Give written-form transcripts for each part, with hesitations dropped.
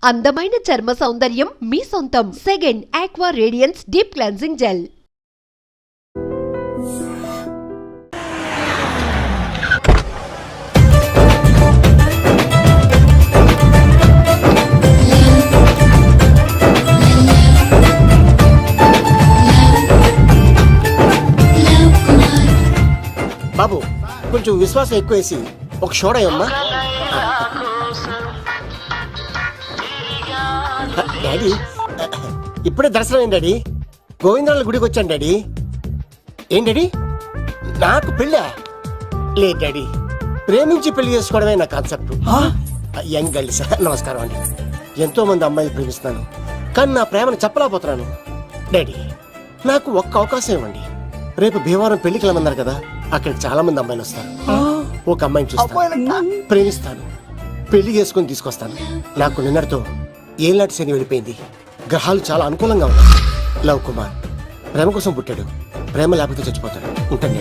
అందమైన చర్మ సౌందర్యం మీ సొంతం. Second aqua radiance deep cleansing gel. బాబు కొంచెం విశ్వాసం ఎక్కువేసి ఒక షోడయమ్మా. డాడీ ఇప్పుడే దర్శనం అయింది డాడీ. గోవిందరాల గుడికి వచ్చాను డాడీ. ఏం డాడీ నాకు పెళ్ళా? లేదు డాడీ, ప్రేమించి పెళ్లి చేసుకోవడమే నా కాన్సెప్ట్. యంగ్ గర్ల్స్ నమస్కారం అండి. ఎంతో మంది అమ్మాయిలు ప్రేమిస్తున్నాను, కానీ నా ప్రేమను చెప్పలేకపోతున్నాను. డాడీ నాకు ఒక్క అవకాశం ఇవ్వండి. రేపు భీమవరం పెళ్లికి వెళ్ళమన్నారు కదా, అక్కడికి చాలా మంది అమ్మాయిలు వస్తారు. ఒక అమ్మాయిని చూస్తాను, ప్రేమిస్తాను, పెళ్లి చేసుకుని తీసుకొస్తాను. నాకు నిన్నటితో ఏళ్ళనాటి శని వెళ్ళిపోయింది. గ్రహాలు చాలా అనుకూలంగా ఉన్నాయి. లవ్ కుమార్ ప్రేమ కోసం పుట్టాడు, ప్రేమ లేకపోతే చచ్చిపోతాడు. ఉంటాను.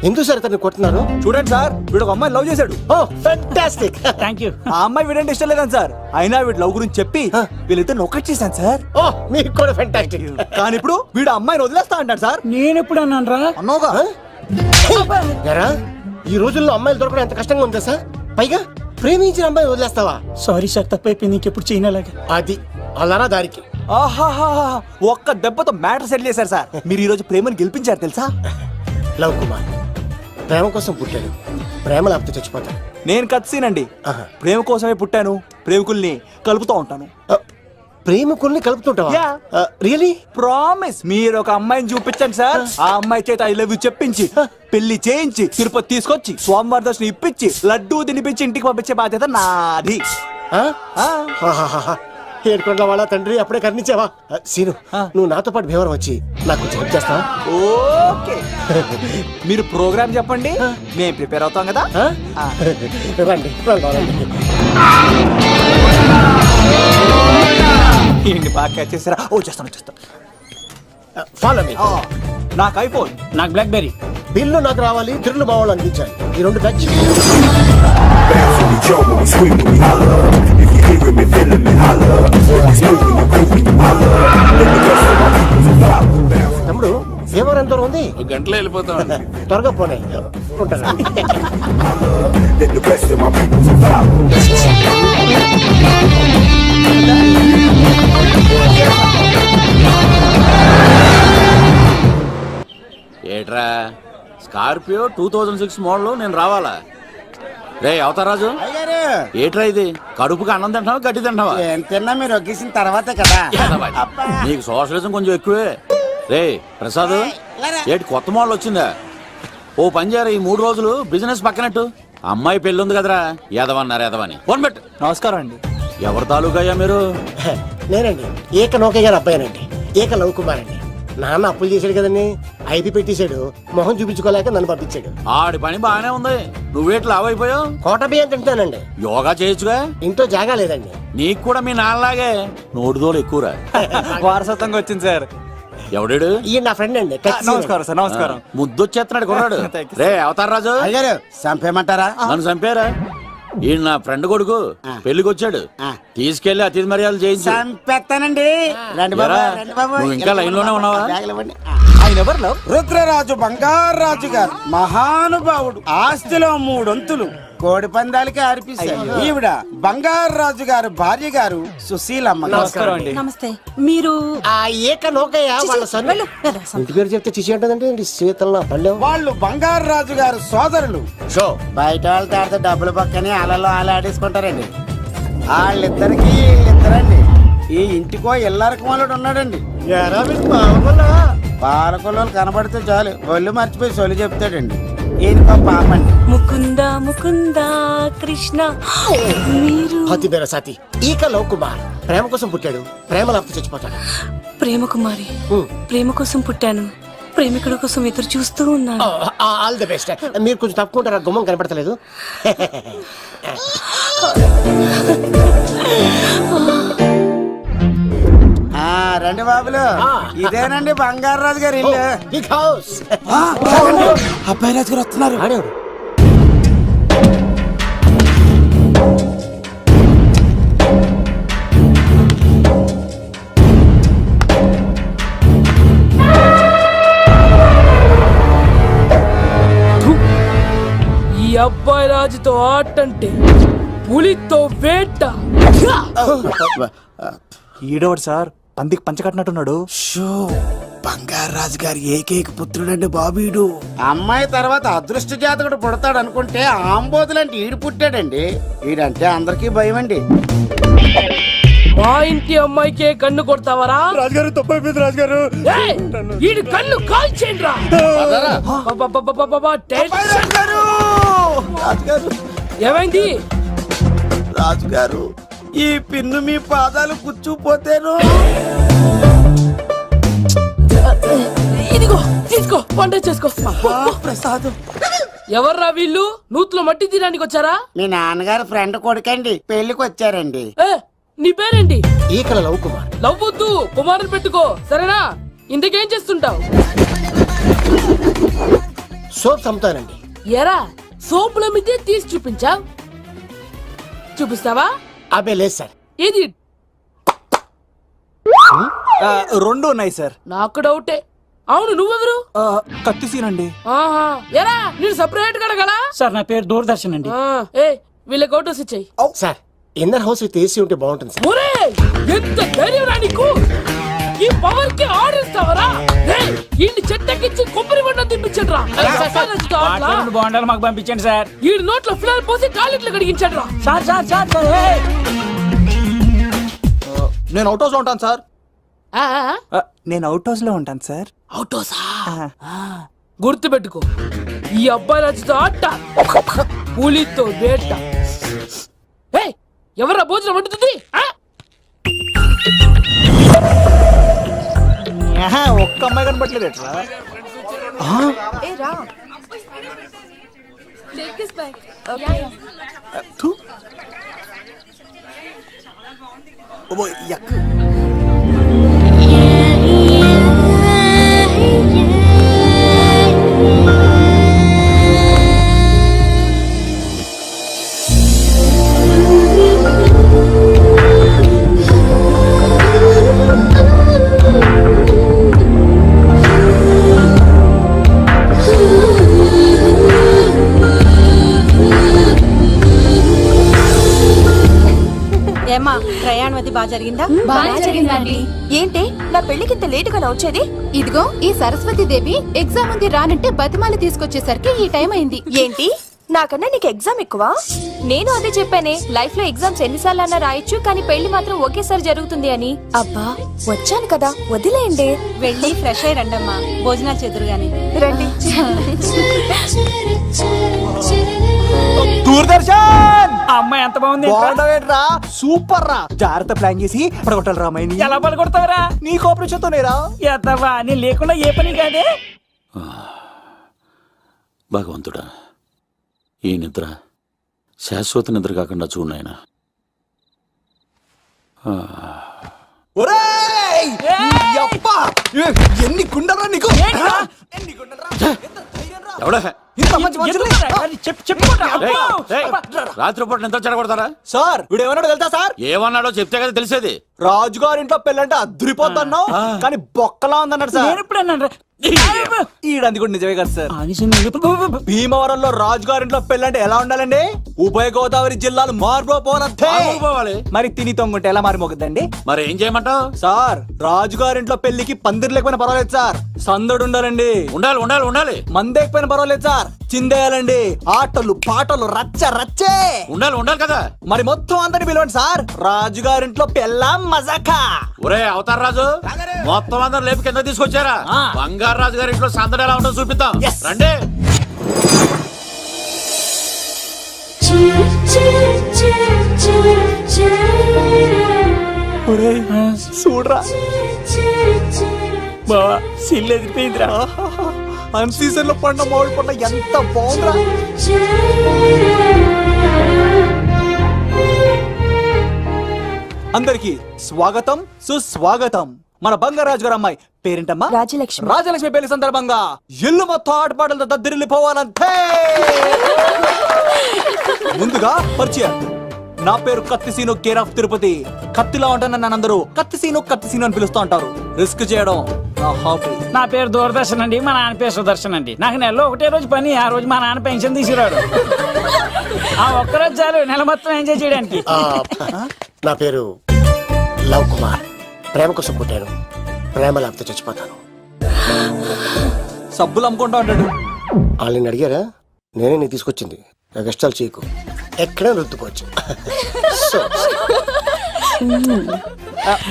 ఎందుకు సార్ అతన్ని కొట్టున్నారు? చూడండి సార్, వీడు ఒక అమ్మాయి లవ్ చేశాడు. Oh fantastic. Thank you. ఆ అమ్మాయి వీడంటే ఇష్టం లేదని సార్, అయినా వీడు లవ్ గురించి చెప్పి వీళ్ళిద్దరు ఒకటి చేశాను సార్. ఓ మీకు కూడా ఫెంటాస్టిక్. కానీ ఇప్పుడు వీడు అమ్మాయిని వదిలేస్తా అంటాడు సార్. నేను ఎప్పుడు అన్నాను రా? అన్నోగా. ఈ రోజుల్లో అమ్మాయిలు దొరకడం ఎంత కష్టంగా ఉందా సార్? పైగా ప్రేమించిన అమ్మాయి వదిలేస్తావా? సారీ సార్, తప్పైపోయింది. ఇంకెప్పుడు చేయనలాగా. అది అలారా దారికి. ఆహాహా, ఒక్క దెబ్బతో మ్యాటర్ సెటిల్ చేశారు సార్. మీరు ఈ రోజు ప్రేమను గెలిపించారు తెలుసా? లవ్ కుమార్ ప్రేమ కోసం పుట్టాడు, ప్రేమ లేకపోతే చచ్చిపోతాడు. నేను కత్సీనండి. ప్రేమ కోసమే పుట్టాను, ప్రేమికుల్ని కలుపుతూ ఉంటాను. ప్రేమికుల్ని కలుపుతుంటావా? రియలీ? ప్రామిస్. మీరు ఒక అమ్మాయిని చూపించండి సార్, ఆ అమ్మాయి చేత ఐ లవ్ యూ చెప్పించి పెళ్లి చేయించి తిరుపతి తీసుకొచ్చి స్వామివారి దర్శనం ఇప్పించి లడ్డూ తినిపించి ఇంటికి పంపించే బాధ్యత నాది. ఏడుకొండల వాళ్ళ తండ్రి అప్పుడే కర్ణించావా? సీను, నువ్వు నాతో పాటు భీమవరం వచ్చి నాకు కొంచెం హెల్ప్ చేస్తావా? ఓకే. మీరు ప్రోగ్రామ్ చెప్పండి, మేము ప్రిపేర్ అవుతాం కదా. రండి ఏంటి బాగా క్యాచ్ చేస్తారా? ఓ చేస్తాను. Follow me. నాకు ఐఫోన్, నాకు బ్లాక్ బెర్రీ. బిల్లు నాకు రావాలి, తిరులు మా వాళ్ళు అందించాలి. ఈ రెండు బ్యాచ్. తమ్ముడు భీమవరం ఎంత ఉంది? ఒక గంటలో వెళ్ళిపోతాం. త్వరగా పోనీ. ఉంటాను. ఏట్రా స్కార్పియో 2006 మోడల్ నేను రావాలా? రే అవతారాజు, ఏట్రా ఇది? కడుపుకి అన్నం తింటావా గడ్డి తింటావా? తిన్నా మీరు ఒగ్గేసిన తర్వాతే కదా. నీకు సోషలిజం కొంచెం ఎక్కువే. రే ప్రసాద్, ఏటి కొత్త మోడల్ వచ్చిందా? ఓ పని చేయరా, ఈ 3 రోజులు బిజినెస్ పక్కనట్టు. అమ్మాయి పెళ్ళి ఉంది కదరా, ఎదవన్నారు ఎదవని ఫోన్ పెట్టు. నమస్కారం అండి. ఎవరి తాలూకయ్యా మీరు? నేనండి, ఏక నౌకయ్య గారు అబ్బాయినండి. ఏక లవ్ కుమార్ అండి. నాన్న అప్పులు చేశాడు కదండి, ఐపీ పెట్టేశాడు. మొహం చూపించుకోలేక నన్ను పంపించాడు. ఆడి పని బాగానే ఉంది, నువ్వేట్లు లావైపోయావు? కోట బియ్యం తింటానండి. యోగా చేయొచ్చుగా. ఇంట్లో జాగా లేదండి. నీకు కూడా మీ నాన్నలాగే నోటిదోలు ఎక్కువరా. వారసత్వంగా వచ్చింది సార్. ఎవడాడు? ఈయన నా ఫ్రెండ్ అండి. నమస్కారం సార్. నమస్కారం. ముద్దొచ్చేస్తున్నాడు కొన్నాడు. రే అవతార్ రాజు, అయ్యారు చంపేయమంటారా? నన్ను చంపారా? ఈయన నా ఫ్రెండ్ కొడుకు పెళ్లికి వచ్చాడు, తీసుకెళ్లి అతిథి మర్యాదలు చేయించు. చంపేస్తానండి. రండి బాబు, రండి బాబు. నువ్వు ఇంకా లైన్ లోనే ఉన్నావా? ఆయన ఎవరు? రుద్రరాజు బంగారాజు గారు, మహానుభావుడు. ఆస్తిలో 3 వంతులు కోడి పందాలకి అర్పిస్తారు. ఈవిడ బంగారాజు గారు భార్య గారు సుశీలమ్మ. నమస్కారం అండి. నమస్తే. మీరు ఆ ఏక నౌకయ్య వాళ్ళ సొంత ఇంటి పేరు చెప్తే చిచి అంటదంటే శీతల పల్లె. వాళ్ళు బంగారాజు గారు సోదరులు. షో బయట వాళ్ళతో ఆడితే డబ్బులు పక్కనే అలలో అలా ఆడేసుకుంటారండి. వాళ్ళిద్దరికి వీళ్ళిద్దరండి. ఈ ఇంటికో ఇల్లరకం వాళ్ళు ఉన్నాడండి. పాలకొల్లు కనబడితే చాలు ఒళ్ళు మర్చిపోయి సొలి చెప్తాడండి. ఈయనకో పాపండి. ముకుంద ముకుంద కృష్ణ. మీరు హతి బేర సాతి ఈక లవ్ కుమార్ ప్రేమ కోసం పుట్టాడు, ప్రేమ లేకపోతే చచ్చిపోతాడు. ప్రేమ కుమారి, ప్రేమ కోసం పుట్టాను, ప్రేమికుడు కోసం ఎదురు చూస్తూ ఉన్నాను. All the best. మీరు కొంచెం తప్పుకుంటారా? గుమ్మం కనపడతలేదు. రండి బాబులు, ఇదేనండి బంగారాజు గారి ఇల్లు. అబ్బాయి రాజు గారు వస్తున్నారు. రాజుతో ఆటంటే పులితో వేట. ఈడోడు సార్ పందికి పంచకట్టినట్టున్నాడు. షో బంగారాజు గారి ఏకైక పుత్రుడండి బాబీడు. అమ్మాయి తర్వాత అదృష్ట జాతకుడు పుడతాడు అనుకుంటే ఆంబోతులంటే ఈడు పుట్టాడండి. ఈడంటే అందరికీ భయం అండి. మా ఇంటి అమ్మాయికే కన్ను కొడతావరా? రాజుగారు తప్పైపోయింది రాజుగారు. ఏయ్, ఈడి కన్ను కాల్చేయండి రా. రాజుగారు ఏమైంది? రాజుగారు ఈ పిన్ను మీ పాదాలు కూర్చుపోతేను. ఇదిగో తీసుకో, వంట చేసుకో. ప్రసాదం. ఎవర్రా వీళ్ళు? నూతులో మట్టి తీయడానికి వచ్చారా? మీ నాన్నగారు ఫ్రెండ్ కొడుకండి, పెళ్లికి వచ్చారండి. ఏ, నీ పేరేంటి? ఈకల లవ్ కుమార్. లవ్వొద్దు, కుమారుని పెట్టుకో, సరేనా? ఇంతకేం చేస్తుంటావు? సోప్స్ అమ్ముతానండి. ఎరా సోపుల మీదే తీసి చూపించా. చూపిస్తావా? అబ్బే లేదు సార్. ఏది? రెండు ఉన్నాయి సార్. నాకు డౌటే. అవును, నువ్వెవరు? కత్తిసీనండి. ఆహా, ఎరా నేను సపరేట్ కడగలా? సార్ నా పేరు దూరదర్శన్ అండి. ఏ వీళ్ళకి ఫోటోస్ ఇచ్చాయి. Sir inner house with AC ఉంటే బాగుంటుంది సార్. ఒరే ఎంత ధైర్యం రా నీకు! ఈ పవర్ కి ఆర్డర్ ఇస్తావరా? ఈ చెట్టెక్కించి కొబ్బరి బండ తిప్పించండి రా. రెండు బాండాలు మాకు పంపించండి సార్. ఈ నోట్లో ఫిల్టర్ పోసి టాయిలెట్లు కడిగించండి రా. సార్ సార్ సార్ సార్ ఏయ్! నేను అవుట్ హౌస్ లో ఉంటాను సార్. ఆ, ఆ, నేను అవుట్ హౌస్ లో ఉంటాను సార్. అవుటోసా? గుర్తు పెట్టుకో, ఈ అబ్బాయి రాజుతో ఆట, పులితో వేట. ఏయ్, ఎవర్రా భోజనం వండుతుంది? ఆ? ఒక్క అమ్మాయి కనబట్లేదు ఎట్లా? ఏమ్మా ప్రయాణం అది బాగా జరిగిందా? బాగా జరిగిందండి. ఏంటి నా పెళ్లికి ఇంత లేటుగా వచ్చేది? ఇదిగో ఈ సరస్వతి దేవి ఎగ్జామ్ ఉంది రానంటే బతిమాలి తీసుకొచ్చేసరికి ఈ టైం అయింది. ఏంటి నాకన్నా నీకు ఎగ్జామ్ ఎక్కువ? నేను అదే చెప్పానే, లైఫ్ లో ఎగ్జామ్స్ ఎన్నిసార్లు అన్నా రాయొచ్చు, కానీ పెళ్లి మాత్రం ఒకేసారి జరుగుతుంది అని. అబ్బా వచ్చాను కదా, వదిలేయండి. వెళ్ళి ఫ్రెష్ అయ్యి రండమ్మా, భోజనాలు చెదురు గాని రండి. దూరదర్శన్ ఆ అమ్మాయి ఎంత బాగుంది. బాగుండవేట్రా? సూపర్ రా. జాగ్రత్త ప్లాన్ చేసి పడగొట్టాలి రామాయణి. ఎలా పలుకొడతావరా? నీ కోఆపరేషన్ తోనేరా. ఎత్తవా నీ లేకుండా ఏ పని కాదే. భగవంతుడా, ఈ నిద్ర శాశ్వత నిద్ర కాకుండా చూడాయన. ఒరేయ్! యప్పా! ఎన్ని గుండెరా నీకు? ఎన్ని గుండెరా? ఎంత ధైర్యం రా? ఎవడా ఇంత మంచి మనుషుల్ని? రాత్రిపూట నిద్ర చెడగొడతారా? సార్ వీడు ఏమన్నాడు తెలుసా సార్? ఏమన్నాడో చెప్తే కదా తెలిసేది. రాజుగారింట్లో పెళ్ళంటే అద్దరిపోతున్నావు, కానీ బొక్కలా ఉందన్నాడు సార్. నేను ఎప్పుడు అన్నాను రా? ఈడంది కూడా నిజమే కదా సార్. ఆనిసి నేను ఎప్పుడు- భీమవరంలో రాజుగారింట్లో పెళ్ళంటే ఎలా ఉండాలండి? ఉభయ గోదావరి జిల్లాలు మారిపోవాలంతే. పోవాలి. మరి తిని తొంగుంటే ఎలా మారిపోతుందండి? మరి ఏం చేయమంటావు? సార్ రాజుగారింట్లో పెళ్లికి పందిరి లేకపోయినా పర్వాలేదు సార్, సందడు ఉండాలండి. ఉండాలి ఉండాలి ఉండాలి. మందేకపోయినా పర్వాలేదు సార్, చిందేయాలండి. ఆటలు పాటలు రచ్చ రచ్చే ఉండాలి ఉండాలి కదా. మరి మొత్తం అందరిని పిలవండి సార్, రాజుగారింట్లో పెళ్ళాం మజాకా. ఒరే అవతార్ రాజు, మొత్తం అందరు లేపు కింద తీసుకొచ్చారా? బంగారు రాజు గారి ఇంట్లో సందడి ఎలా ఉంటుందో చూపిద్దాం. రండి. చూడరా బావా సిల్ ఎదిరిపోయిందిరా. అన్ సీజన్ లో పండ మామిడి పండ ఎంత బాగుందిరా. అందరికి స్వాగతం సుస్వాగతం. మన బంగారాజు గారు అమ్మాయి పేరేంటమ్మా? రాజలక్ష్మి. రాజలక్ష్మి పెళ్లి సందర్భంగా ఇల్లు మొత్తం ఆటపాటలతో దద్దరిల్లిపోవాలంతే. ముందుగా పరిచయం. నా పేరు కత్తిసీను కేర్ ఆఫ్ తిరుపతి. కత్తిలా ఉంటాను నన్ను అందరూ కత్తిసీను అని పిలుస్తూ ఉంటారు. రిస్క్ చేయడం నా హాబీ. నా పేరు దూరదర్శన్ అండి, మా నాన్న పేరు సుదర్శన్ అండి. నాకు నెలలో ఒకటే రోజు పని, ఆ రోజు మా నాన్న పెన్షన్ తీసుకురాడు. ఆ ఒక్కరోజు చాలు నెల మొత్తం ఎంజాయ్ చేయడానికి. నా పేరు లవ్ కుమార్. ప్రేమ కోసం పుట్టాను, ప్రేమ లేకపోతే చచ్చిపోతాను. సబ్బులు అమ్ముకుంటా ఉంటాడు. వాళ్ళని అడిగారా? నేనే నీకు తీసుకొచ్చింది. నాకు ఇష్టాలు చేయకు, ఎక్కడైనా రుద్దుకోవచ్చు.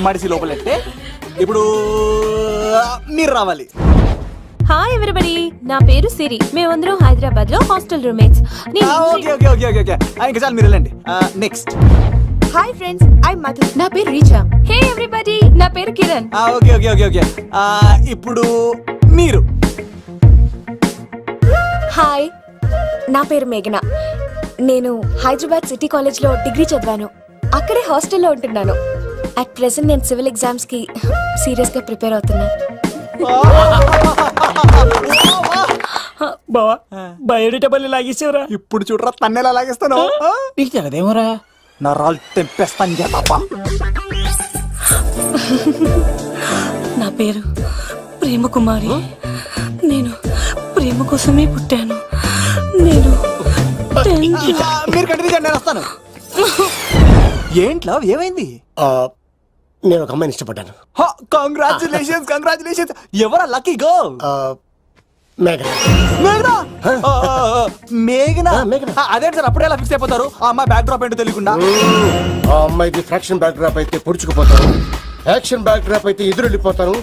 మడిసి లోపలెట్టే. ఇప్పుడు మీరు రావాలి. హాయ్ ఎవ్రీబడి, నా పేరు సిరి. మేమందరం హైదరాబాద్ లో hostel roommates. Okay okay okay okay okay ఇంకా చాలు, మీరు వెళ్ళండి. Next. Hi friends, I Madhu. నా పేరు రీచా. హే ఎవ్రీబడి, నా పేరు Kiran. Okay okay okay okay ఇప్పుడు మీరు. హాయ్, నా పేరు మేఘన. నేను హైదరాబాద్ సిటీ కాలేజ్ లో డిగ్రీ చదివాను. అక్కడే హాస్టల్లో ఉంటున్నాను. అట్ ప్రెసెంట్ నేను సివిల్ ఎగ్జామ్స్ కి సీరియస్ గా ప్రిపేర్ అవుతున్నాను. బావా బయోడేటా లాగేసేవరా? ఇప్పుడు చూడరా తన్నేలా లాగేస్తాను. నీకు తెగదేమోరా? నా రాళ్ళు తెంపేస్తాను తప్ప. నా పేరు ప్రేమ కుమారి. నేను ప్రేమ కోసమే పుట్టాను. నేను మీరు కంటిన్యూ చేయండి, నేను వస్తాను. ఏంట్లో ఏమైంది? నేను ఒక అమ్మాయిని ఇష్టపడ్డాను. Congratulations congratulations. ఎవరా లక్కీ గర్ల్? మేఘన. మేఘనా? మేఘనా? మేఘనా. అదేంటి సార్ అప్పుడే ఎలా ఫిక్స్ అయిపోతారు? ఆ అమ్మాయి బ్యాక్ డ్రాప్ ఏంటో తెలియకుండా. ఆ అమ్మాయికి ఫ్రాక్షన్ బ్యాక్ డ్రాప్ అయితే పొడుచుకుపోతాను, యాక్షన్ బ్యాక్ డ్రాప్ అయితే ఎదురెళ్ళిపోతాను.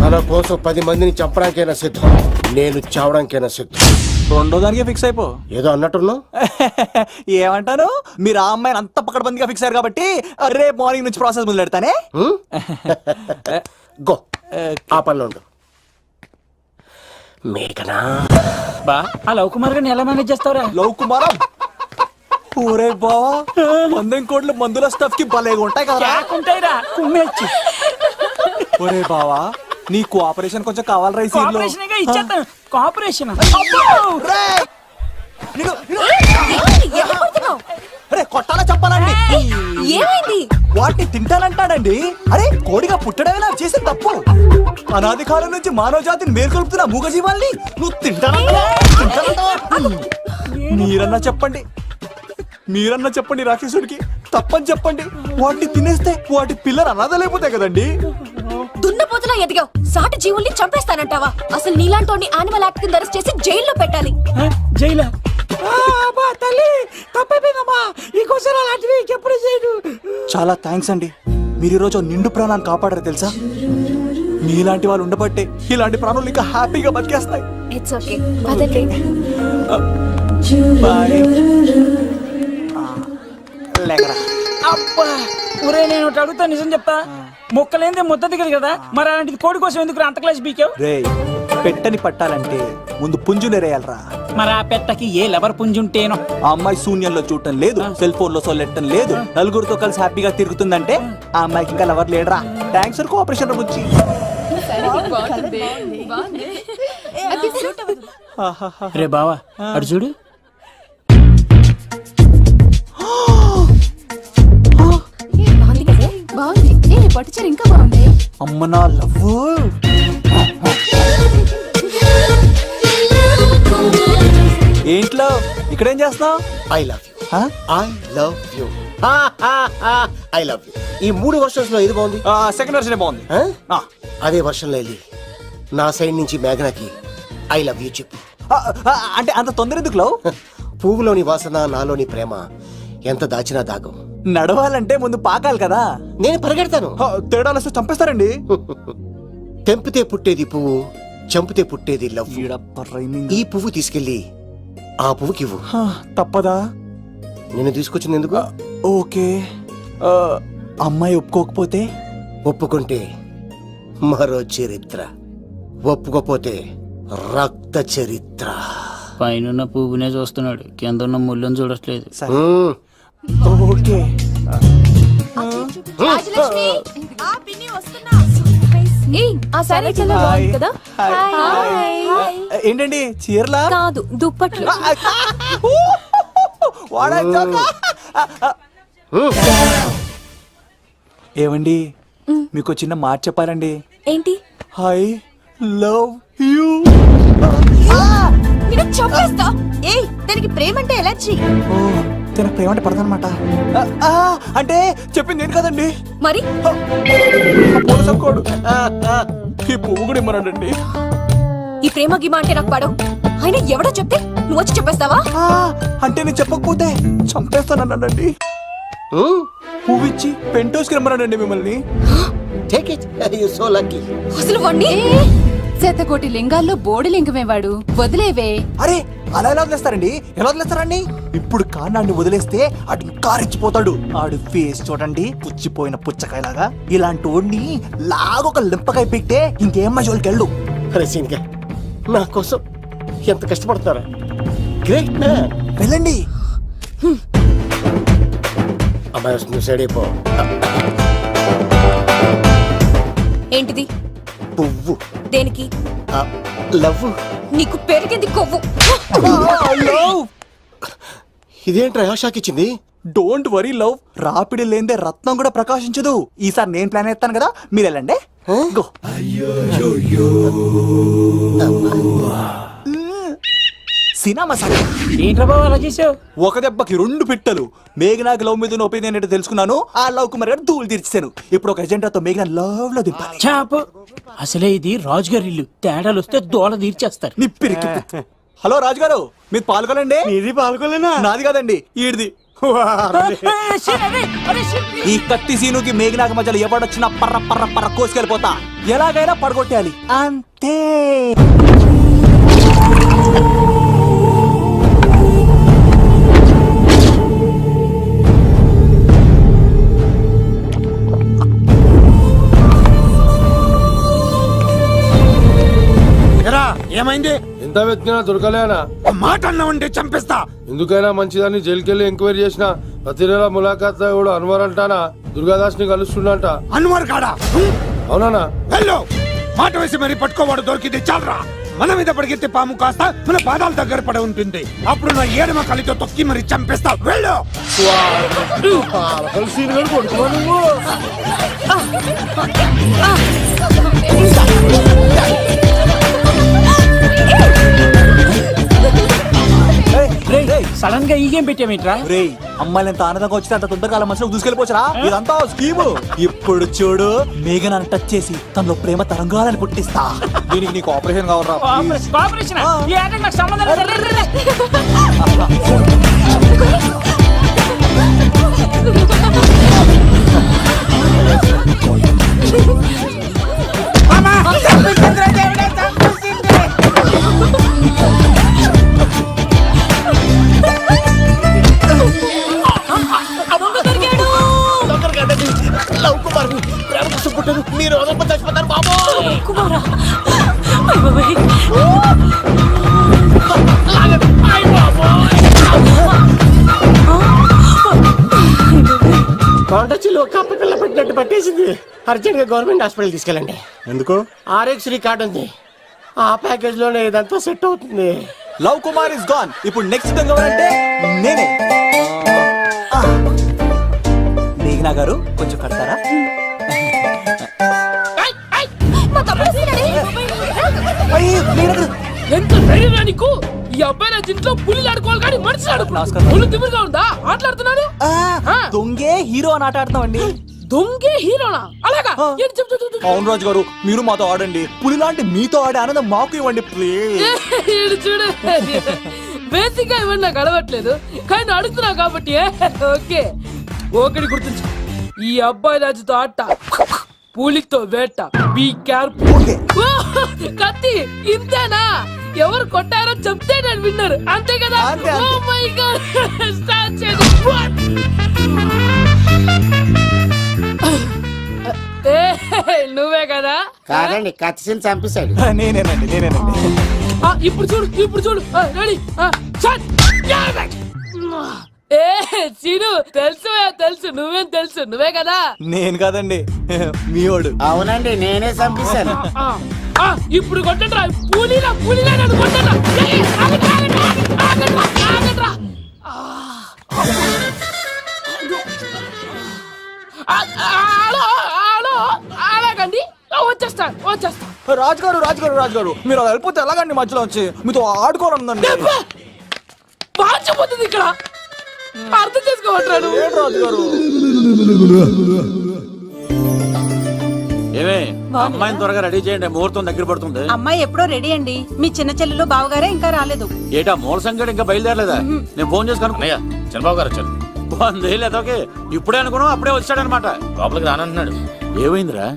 తన కోసం 10 మందిని చంపడానికైనా సిద్ధం, నేను చావడానికైనా సిద్ధం. రెండో దానికి ఫిక్స్ అయిపో. ఏదో అన్నట్టున్నావు. ఏమంటాను? మీరు ఆ అమ్మాయిని అంత పక్కడబందిగా ఫిక్స్ అయ్యారు కాబట్టి రేపు మార్నింగ్ నుంచి ప్రాసెస్ మొదలు పెడతానే. గో, ఆ పనిలో ఉండు. మేఘనా. బా ఆ లవ్ కుమార్ గారిని ఎలా మేనేజ్ చేస్తావురా? లవ్ కుమారం. ఊరే బావా, 100 కోట్ల మందుల స్టఫ్ కి భలేగా ఉంటాయి కదా. ఉంటాయిరా కుమ్మేచ్చి. ఒరే బావా, నీ కోఆపరేషన్ కొంచెం కావాలరా ఈ సీన్ లో. కోఆపరేషన్ ఇచ్చేస్తాను. కోఆపరేషన్ అరే కొట్టాలా చెప్పాలండి? ఏమైంది? వాటిని తింటానంటాడండి. అరే కోడిగా పుట్టడమే నాకు చేసిన తప్పు. అనాది కాలం నుంచి మానవ జాతిని మేల్కొల్పుతున్న మూగజీవాల్ని నువ్వు తింటానంటావా? మీరన్నా చెప్పండి, మీరన్నా చెప్పండి రాక్షసుడికి. తప్పని చెప్పండి. వాటిని తినేస్తే వాటి పిల్లలు అనాథలైపోతాయి కదండి. దున్నపోతులా ఎదిగావు, సాటి జీవుల్ని చంపేస్తానంటావా? అసలు నీలాంటి యానిమల్ యాక్ట్ కింద అరెస్ట్ చేసి జైల్లో పెట్టాలి. జైలా? తల్లి తప్పైపోయిందమ్మా, ఇంకోసారి అలాంటివి ఎప్పుడు చేయడు. చాలా థ్యాంక్స్ అండి, మీరు ఈరోజు నిండు ప్రాణాన్ని కాపాడారు తెలుసా. మీలాంటి వాళ్ళు ఉండబట్టే ఇలాంటి ప్రాణులు ఇంకా హ్యాపీగా బతికేస్తాయి. ఇట్స్ ఓకే, పదండి. లేకరా. అబ్బా ఒరే, నేను ఒకటి అడుగుతా, నిజం చెప్తా. మొక్కలేందే ముద్ద దిగదు కదా, మరి అలాంటిది కోడి కోసం ఎందుకు అంత క్లాస్ బీకావు? రే, పెట్టని పట్టాలంటే ముందు పుంజు నెరేయాలరా. మరి ఆ పెట్టకి ఏ లెవర్ పుంజుంటేనో. ఆ అమ్మాయి శూన్యంలో చూడటం లేదు, సెల్ ఫోన్ లో సొల్లెట్టడం లేదు, నలుగురితో కలిసి హ్యాపీగా తిరుగుతుందంటే ఆ అమ్మాయికి ఇంకా లవర్ లేడరా. థ్యాంక్స్ ఫర్ కోఆపరేషన్ బుచ్చి. రే బావా అడు చూడు. బాగుంది. పట్టుచీర ఇంకా బాగుంది. అమ్మ నా లవ్. ఏంట్లో ఇక్కడేం చేస్తున్నావు? I love you, I love you, I love you. ఈ 3 వర్షన్స్ లో ఏది బాగుంది? సెకండ్ వర్షన్ బాగుంది. అదే వర్షంలో వెళ్ళి నా సైడ్ నుంచి మేఘనాకి ఐ లవ్ యూ చెప్పు. అంటే అంత తొందర ఎందుకు లవ్? పువ్వులోని వాసన, నాలోని ప్రేమ ఎంత దాచినా దాగం. నడవాలంటే ముందు పాకాలి కదా. నేను పరిగెడతాను. తేడాలు వస్తే చంపేస్తారండి. తెంపితే పుట్టేది పువ్వు, చంపితే పుట్టేది లవ్. ఈ పువ్వు తీసుకెళ్ళి ఆ పువ్వుకి ఇవ్వు. తప్పదా? నేను తీసుకొచ్చింది ఎందుకు? ఓకే. అమ్మాయి ఒప్పుకోకపోతే? ఒప్పుకుంటే మరో చరిత్ర, ఒప్పుకోపోతే రక్త చరిత్ర. పైన పువ్వునే చూస్తున్నాడు, కింద ఉన్న ముళ్ళని చూడట్లేదు. ఓకే. ఆ సారీ చాలా బాగుంది కదా. ఏంటండి చీరలా? కాదు, దుప్పట్లు. ఏమండి మీకు చిన్న మాట చెప్పాలండి. ఏంటి? I love you. నిన్ను చంపేస్తా. ఏయ్, దానికి ప్రేమ అంటే ఎలర్జీ. తన ప్రేమ అంటే పడదనమాట. అంటే చెప్పింది ఏంటి కదండి. మరి కోడు ఈ పువ్వు కూడా ఇమ్మనండి. ఈ ప్రేమ గిమ అంటే నాకు పడవు. అయినా ఎవడో చెప్తే నువ్వు వచ్చి చెప్పేస్తావా? అంటే నేను చెప్పకపోతే చంపేస్తానన్నానండి. పువ్వు ఇచ్చి పెంటోస్కి రమ్మన్నానండి మిమ్మల్ని. Take it, you so lucky. అసలు వాణ్ణి శతకోటి లింగాల్లో బోడి లింగమే వాడు, వదిలేవే. అరే అలా ఎలా వదిలేస్తారండి? ఎలా వదిలేస్తారండి? ఇప్పుడు కాన్నాడిని వదిలేస్తే ఆడు ఇంకా రెచ్చిపోతాడు. ఆడు ఫేస్ చూడండి, పుచ్చిపోయిన పుచ్చకాయలాగా. ఇలాంటి వాడిని లాగొక లింపకాయ పెట్టే ఇంకేం మజోలికి వెళ్ళు. అరే సీన్గా, నా కోసం ఎంత కష్టపడతారా? Great man. వెళ్ళండి. అమ్మాయి వస్తుంది, సైడ్ అయిపో. ఏంటిది? పువ్వు. దేనికి? లవ్. నీకు పెరిగింది కొవ్వు. ఇదేంట్రా షాక్ ఇచ్చింది? డోంట్ వరీ లవ్, రాపిడి లేదే రత్నం కూడా ప్రకాశించదు. ఈసారి నేను ప్లాన్ ఎత్తాను కదా, మీరు వెళ్ళండి. గో. సినిమా ఏంట్రా బాబు అలా చేసావు? ఒక దెబ్బకి 2 పిట్టలు. మేఘనాకి లవ్ మీద ఒపీనియన్ ఏంటో తెలుసుకున్నాను. ఆ లవ్ కుమార్ గారు ధూళి తీర్చాను. ఇప్పుడు ఒక ఎజెండాతో మేఘనా లవ్ లో దింపాలి. చాపు. అసలే ఇది రాజుగారి ఇల్లు, తేడాలు వస్తే దోళ తీర్చేస్తారు. నిప్పిరికి. హలో రాజుగారు, మీరు పాల్గొనండి. ఇది పాల్గొలేనా? నాది కాదండి, ఈడిది. ఈ కత్తి సీనుకి మేఘనాకి మధ్యలో ఎవడొచ్చినా పర్ర పర్ర పర్ర కోసుకెళ్ళిపోతా. ఎలాగైనా పడగొట్టాలి అంతే. ఏమైంది? ఎంత వెతికినా దొరకలేనా? మాట అన్నావంటే చంపేస్తా. ఎందుకైనా మంచిదాన్ని జైలుకెళ్ళి ఎంక్వైరీ చేసిన ప్రతి నెల ములాఖాత్ కూడా అన్వర్ అంటానా దుర్గాదాస్ ని కలుస్తుండంట. అన్వర్ కాడా? అవునా? వెళ్ళు. మాట వేసి మరి పట్టుకోవాడు, దొరికింది చాలరా. మన మీద పడిగితే పాము కాస్త మన పాదాల దగ్గర పడి ఉంటుంది. అప్పుడు నా ఏడమ కలితో తొక్కి మరి చంపేస్తా. వెళ్ళు. సడన్ గా ఈ గేమ్ పెట్టామేంట్రా? రే, అమ్మాయిలు ఎంత ఆనందంగా వచ్చితే అంత తొందరగా మనసులో దూసుకెళ్ళిపోవచ్చురా. ఇదంతా స్కీము. ఇప్పుడు చూడు, మేఘనాన్ని టచ్ చేసి తనలో ప్రేమ తరంగాలని పుట్టిస్తా. దీనికి నీకు ఆపరేషన్ కావాలరా? కోఆపరేషన్ ఈ ఆటకి నాకు సంబంధం లేదు. లవ్ కుమార్ ప్రేమ కోసం పుట్టారు. మీరు చచ్చిపోతారు బాబు. కుమారా, కొండచిలో కప్ప పిల్ల పట్టినట్టు పట్టేసింది. అర్జెంట్ గా గవర్నమెంట్ హాస్పిటల్ తీసుకెళ్ళండి. ఎందుకు? ఆర్ఎక్స్ కార్డు ఉంది, ఆ ప్యాకేజ్ లోనే ఇదంతా సెట్ అవుతుంది. Love Kumar is gone. ఇప్పుడు నెక్స్ట్ ఎవరంటే నేనే. మేఘనా గారు కొంచెం కడతారా? ఎంత ధైర్యం నీకు? ఈ అబ్బాయి నా ఇంట్లో పులిలు ఆడుకోవాలి కానీ మనిషి ఆడుకున్నాడు. పులి తిమిరిగా ఉందా? ఆటలాడుతున్నాడు. దొంగే హీరో అని ఆట ఆడతామండి. దొంగే హీరోనా? అలాగా? ఏంటి చెప్పు, చెప్పు, చెప్పు. అవును రాజు గారు, మీరు మాతో ఆడండి. పులి లాంటి మీతో ఆడే ఆనందం మాకు ఇవ్వండి ప్లీజ్. ఈడు చూడు, బేసిక్ గా ఇవన్నీ నాకు అలవట్లేదు, కానీ నువ్వు అడుగుతున్నావు కాబట్టి ఓకే. ఒకటి గుర్తుంచు, ఈ అబ్బాయి రాజుతో ఆట, పులితో వేట. Be careful. కత్తి ఇంతేనా? ఎవరు కొట్టారో చెప్తే నేను విన్నారు, అంతే కదా? ఓ మై గాడ్, స్టార్ట్ చేయండి. నువ్వే కదా? కాదండి, కత్తిని చంపేశాడు. నేనేనండి. ఇప్పుడు చూడు, ఇప్పుడు చూడు. రెడీ, ఏ సీను, తెలుసు తెలుసు, నువ్వేం తెలుసు, నువ్వే కదా? నేను కాదండి, మీవాడు. అవునండి, నేనే చంపేశాను. ఇప్పుడు కొట్టండిరా, పులిలా పులిలా నన్ను కొట్టండిరా. అలాగండి, వచ్చేస్తా. రాజుగారు మీరు అలా వెళ్ళిపోతే ఎలాగండి మధ్యలో వచ్చి మీతో ఆడుకోవాలందండి. పాచిపోతుంది ఇక్కడ, అర్థం చేసుకోవట్లేదు. రాజుగారు ఏమే అమ్మాయిని త్వరగా రెడీ చేయండి, ముహూర్తం దగ్గర పడుతుంది. అమ్మాయి ఎప్పుడో రెడీ అండి. మీ చిన్న చెల్లెలు బావగారే ఇంకా రాలేదు. ఏటా మూల సంగతి ఇంకా బయలుదేరలేదా? నేను ఫోన్ చేసి కనుక్కున్నా. చంద్రబాబు గారు వచ్చారు. లేదోకే ఇప్పుడే అనుకున్నావు, అప్పుడే వచ్చాడనమాట. లోపలికి రానంటున్నాడు. ఏమైందిరా?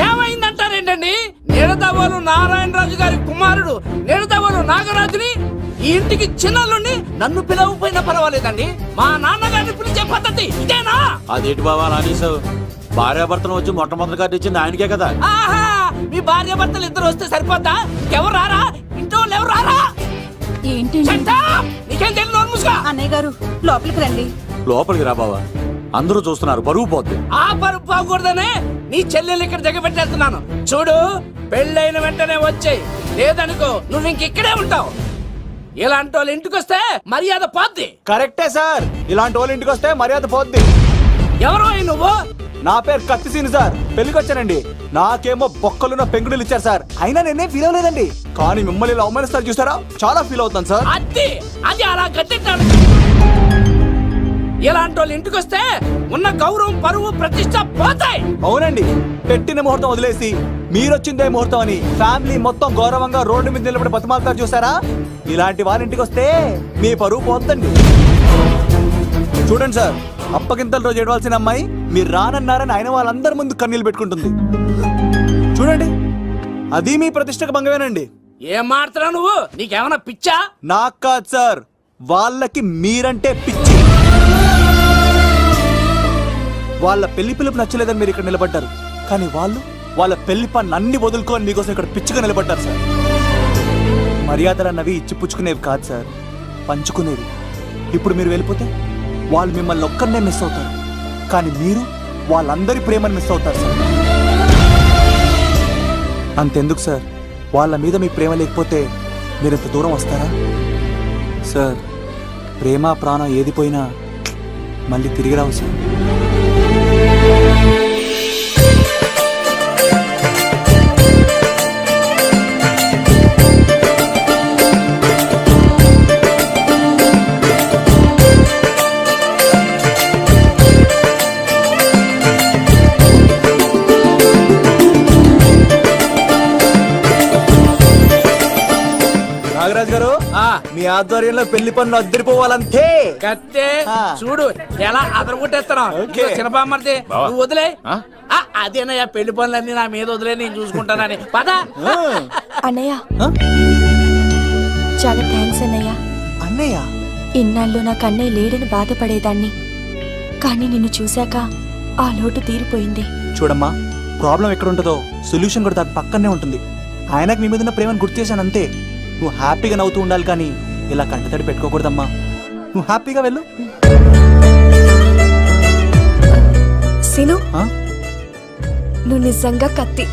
ఏమైందంటారేంటండి? నిడదవోలు నారాయణరాజు గారి కుమారుడు నిడదవోలు నాగరాజుని ఈ ఇంటికి చిన్నల్లుండి నన్ను పిలవకపోయినా పర్వాలేదండి, మా నాన్నగారిని పిలిచే పద్ధతి ఇదేనా? అదేంటి బాబా అలా అనేసావు? భార్యాభర్తను వచ్చి మొట్టమొదటి కార్డు ఇచ్చింది ఆయనకే కదా. ఆహా, మీ భార్యాభర్తలు ఇద్దరు వస్తే సరిపోతా? ఇంకెవరు రారా? ఇంట్లో వాళ్ళు ఎవరు రారా? ఏంటి నీకేం తెలియదు, మూసుగా. అన్నయ్య గారు లోపలికి రండి. లోపలికి రా బాబా, అందరూ చూస్తున్నారు, పరువు పోద్ది. ఆ పరుపు పోకూడదనే నీ చెల్లెలు ఇక్కడ జగబెట్టేస్తున్నాను. చూడు, పెళ్ళైన వెంటనే వచ్చేయి, లేదనుకో నువ్వు ఇంకెక్కడే ఉంటావు. ఇలాంటి వాళ్ళు ఇంటికి వస్తే మర్యాద పోద్ది. కరెక్టే సార్, ఇలాంటి వాళ్ళ ఇంటికి వస్తే మర్యాద పోద్ది. ఎవరో నువ్వు? నా పేరు కత్తిసీని సార్, పెళ్లికి వచ్చానండి. నాకేమో బొక్కలున్న పెంగుడులు ఇచ్చారు సార్, అయినా నేనేం ఫీల్ అవ్వలేదండి. కానీ మిమ్మల్ని ఇలా అవమానిస్తారు చూసారా, చాలా ఫీల్ అవుతాను సార్. అది అలా గట్టింటాడు. ఇలాంటి వాళ్ళు ఇంటికి వస్తే ఉన్న గౌరవం, పరువు, ప్రతిష్ట పోతాయి. అవునండి, పెట్టిన ముహూర్తం వదిలేసి మీరొచ్చిందే ముహూర్తం అని ఫ్యామిలీ మొత్తం గౌరవంగా రోడ్డు మీద నిలబడి బతిమాలుతారు చూసారా, ఇలాంటి వారి ఇంటికి వస్తే మీ పరువు పోతండి. చూడండి సార్, అప్పగింతల రోజు ఏడవాల్సిన అమ్మాయి మీరు రానన్నారని ఆయన వాళ్ళందరి ముందు కన్నీళ్ళు పెట్టుకుంటుంది. చూడండి, అది మీ ప్రతిష్టకు భంగమేనండి. ఏం మాట్లాడుతున్నావు నువ్వు? నీకేమన్నా పిచ్చా? నాకు కాదు సార్, వాళ్ళకి మీరంటే పిచ్చి. వాళ్ళ పెళ్లి పిలుపు నచ్చలేదని మీరు ఇక్కడ నిలబడ్డారు, కానీ వాళ్ళు వాళ్ళ పెళ్లి పని అన్ని వదులుకొని మీకోసం ఇక్కడ పిచ్చిగా నిలబడ్డారు సార్. మర్యాదలు అన్నవి ఇచ్చిపుచ్చుకునేవి కాదు సార్, పంచుకునేవి. ఇప్పుడు మీరు వెళ్ళిపోతే వాళ్ళు మిమ్మల్ని ఒక్కరినే మిస్ అవుతారు, కానీ మీరు వాళ్ళందరి ప్రేమను మిస్ అవుతారు సార్. అంతెందుకు సార్, వాళ్ళ మీద మీ ప్రేమ లేకపోతే మీరు ఇంత దూరం వస్తారా సార్? ప్రేమ ప్రాణం ఏది పోయినా మళ్ళీ తిరిగి రావు సార్. నాగరాజ్ గారు, మీ ఆధ్వర్యంలో పెళ్లి పనులు అద్దరిపోవాలంతే. కత్తే చూడు ఎలా అదరగొట్టేస్తున్నావు. చిన్నబామ్మర్ది నువ్వు వదిలే. అదేనయ్యా, పెళ్లి పనులన్నీ నా మీద వదిలే, నేను చూసుకుంటానని. పద అన్నయ్య, చాలా థ్యాంక్స్ అన్నయ్య. అన్నయ్య, ఇన్నాళ్ళు నాకు అన్నయ్య లేడని బాధపడేదాన్ని, కానీ నిన్ను చూశాక ఆ లోటు తీరిపోయింది. చూడమ్మా, ప్రాబ్లం ఎక్కడ ఉంటుందో సొల్యూషన్ కూడా దాని పక్కనే ఉంటుంది. ఆయనకు మీ మీద ఉన్న ప్రేమను గుర్తు చేశాను అంతే. నువ్వు హ్యాపీగా నవ్వుతూ ఉండాలి, కానీ ఇలా కంటతడి పెట్టుకోకూడదమ్మా. నువ్వు హ్యాపీగా వెళ్ళు. సీను, నువ్వు నిజంగా కత్తి.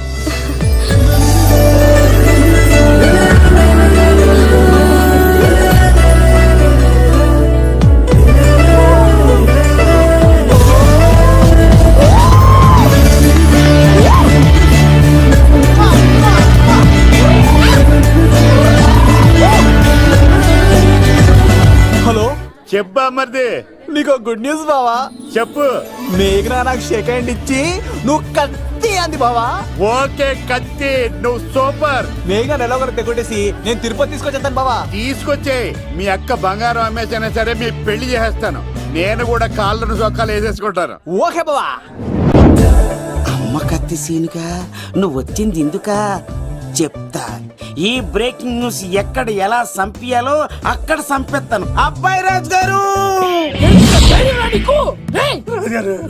హలో, చెప్పా మరిది. నీకు గుడ్ న్యూస్ బావా. చెప్పు. మేఘనా నాకు షేక్ హ్యాండ్ ఇచ్చి నువ్వు కత్తి అంది బావా. ఓకే కత్తి, నువ్వు సూపర్. మేఘన ఎలా ఒకటి తెగొట్టేసి నేను తిరుపతి తీసుకొచ్చేస్తాను బావా. తీసుకొచ్చే మీ అక్క బంగారం అమ్మేసైనా సరే మీ పెళ్లి చేసేస్తాను. నేను కూడా కాళ్ళను సొక్కాలు వేసేసుకుంటాను. ఓకే బావా. అమ్మ కత్తి సీనుగా నువ్వు వచ్చింది ఎందుకా చెప్తా. ఈ బ్రేకింగ్ న్యూస్ ఎక్కడ ఎలా సంపియాలో అక్కడ సంపెత్తాను. అబ్బాయి రాజు గారు,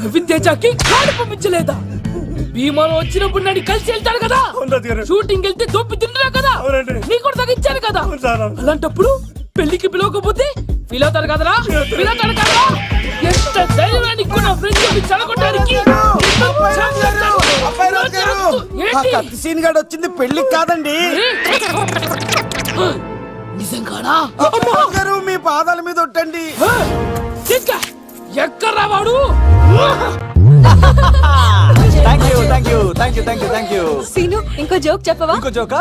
రవితేజకి కాడు పంపించలేదా? భీమాలో వచ్చినప్పుడు నన్ను కలిసి వెళ్తాడు కదా, షూటింగ్ వెళ్తే దొప్పి తింటున్నా కదా, నీ కూడా తగ్గించాను కదా. అలాంటప్పుడు పెళ్లికి పిలవకపోతే ఫీల్ అవుతాడు కదరా, ఫీల్ అవుతాడు కదా. ఎంత ధైర్యానికి కూడా ఫ్రెండ్షిప్ చెడగొట్టడానికి. కత్తి సీన్ గాడు వచ్చింది పెళ్లికి కాదండి. నిజంగానా? గారు మీ పాదాల మీద ఒట్టండి. ఎక్కడ్రా వాడు? థ్యాంక్ యూ సీను ఇంకో జోక్ చెప్పవా? ఇంకో జోకా?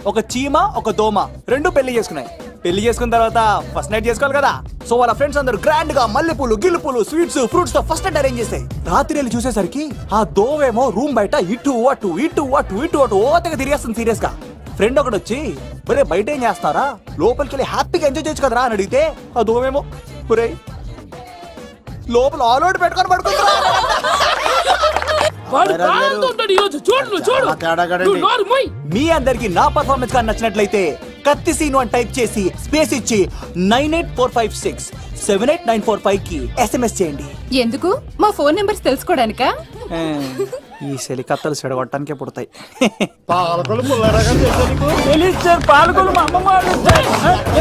ఒక చీమ ఒక దోమ రెండు పెళ్లి చేసుకున్నాయి. పెళ్లి చేసుకున్న తర్వాత ఫస్ట్ నైట్ చేసుకోవాలి కదా. సో వాళ్ళ ఫ్రెండ్స్ అందరూ గ్రాండ్ గా మల్లెపూలు గిల్లుపూలు స్వీట్స్ ఫ్రూట్స్ తో ఫస్ట్ నైట్ అరేంజ్ చేసాయి. రాత్రి వెళ్ళి చూసేసరికి ఆ దోవేమో రూమ్ బయట ఇటు అటు ఇటు అటు ఇటు అటు ఓతగా తిరిగేస్తుంది సీరియస్ గా. ఫ్రెండ్ ఒకడు వచ్చి ఒరే బయట ఏం చేస్తారా, లోపలికి వెళ్ళి హ్యాపీగా ఎంజాయ్ చేయొచ్చు కదరా అని అడిగితే ఆ దోవేమో ఒరే లోపల ఆల్ అవుట్ పెట్టుకొని పడుకుంటారా. వాడు ప్రాణంతో ఉంటాడు ఈరోజు. చూడు చూడు నువ్వు నోరు మూయ్. మీ అందరికి నా పర్ఫార్మెన్స్ గా నచ్చినట్లయితే కత్తి సీను అని టైప్ చేసి స్పేస్ ఇచ్చి 98456 కి SMS చేయండి. ఎందుకు? మా ఫోన్ నెంబర్స్ తెలుసుకోవడానికా? ఈ సెలికత్తలు చెడగొట్టడానికే పుడతాయి. తెలియదు సార్, పాలకొల్లు మా అమ్మమ్మ వాళ్ళు ఉంటాయి.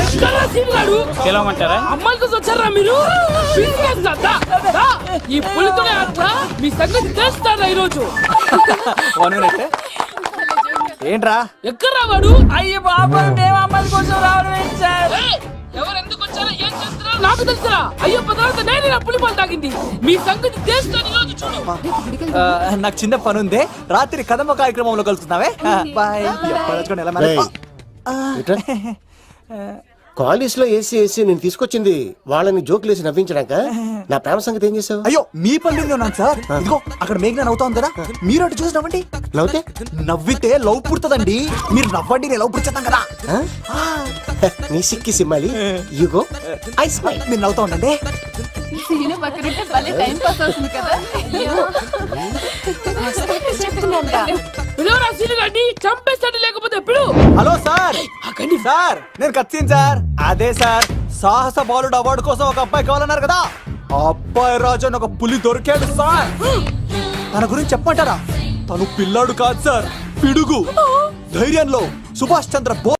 ఎక్కడా సీను గాడు? పిలవమంటారా? అమ్మాయిల కోసం వచ్చారా మీరు? పిసికేస్తా, దా, దా. ఈ పులితోనే అట్లా మీ సంగతి తెలుస్తారా ఈరోజు? ఏంట్రా ఎక్కడ్రా వాడు? అయ్యో బాబా, మేము అమ్మాయిల కోసం రావడం ఏంటి సార్? ఏయ్, ఎవరు ఎందుకు వచ్చారో ఏం చేస్తున్నారో నాకు తెలుసురా. అయ్యో పదార్థ నేను నా పులిపాలు తాగింది. మీ సంగతి తెలుస్తాను ఈరోజు. చూడు నాకు చిన్న పని ఉంది, రాత్రి కదమ్మ కార్యక్రమంలో కలుస్తున్నావే. బాయ్. కాలేజ్ లో ఏసీ నేను తీసుకొచ్చింది వాళ్ళని జోకులు వేసి నవ్వించడాక. నా ప్రేమ సంగతి ఏం చేసావు? అయ్యో మీ పని మీద ఉన్నాను సార్. ఇదిగో అక్కడ మేఘన నవ్వుతా ఉంది కదా, మీరు అటు చూసి నవ్వండి. నవ్వుతే నవ్వితే లవ్ పుడుతుందండి. మీరు నవ్వండి, నేను లవ్ పుడిచేస్తాం కదా. నీ సిక్కి సిమ్మాలి యుగో ఐ స్మైల్. మీరు నవ్వుతా ఉండండి. సీను పక్కనంటే భలే టైం పాస్ అవుతుంది కదా. పిలవరా సీను గాడిని, చంపేస్తాడు లేకపోతే పిలు. Hello sir. సార్ నేను కత్తిన్ సార్. అదే సార్, సాహస బాలుడు అవార్డు కోసం ఒక అబ్బాయి కావాలన్నారు కదా. ఆ అబ్బాయి రాజు అని ఒక పులి దొరికాడు సార్. తన గురించి చెప్పమంటారా? తను పిల్లాడు కాదు సార్, పిడుగు. ధైర్యంలో సుభాష్ చంద్ర బోస్.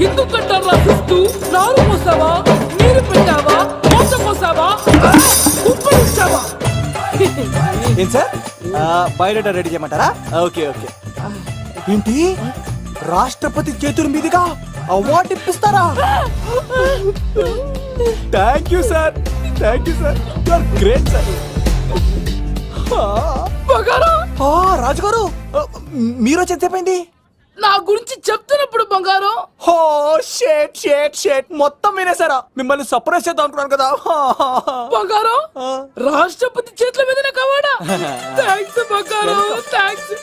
ఎందుకంటారా సిస్తూ? నారు పోసావా, నీరు పెట్టావా, మోస పోసావా, ఉప్పు ఇచ్చావా? ఏం సార్, బయోడేటా రెడీ చేయమంటారా? Okay okay. ఏంటి రాష్ట్రపతి చేతుల మీదుగా అవార్డు ఇప్పిస్తారా? Thank you sir, thank you sir, you are great sir. రాజుగారు మీరు చెప్పండి. నా గురించి చెప్తున్నప్పుడు బంగారం. హో షేట్ షేట్ షేట్ మొత్తం వినేసారా? మిమ్మల్ని సర్ప్రైజ్ చేద్దాం అనుకున్నాను కదా. బంగారం, రాష్ట్రపతి చేతుల మీదనే కావాడా? థ్యాంక్స్ బంగారం, థ్యాంక్స్.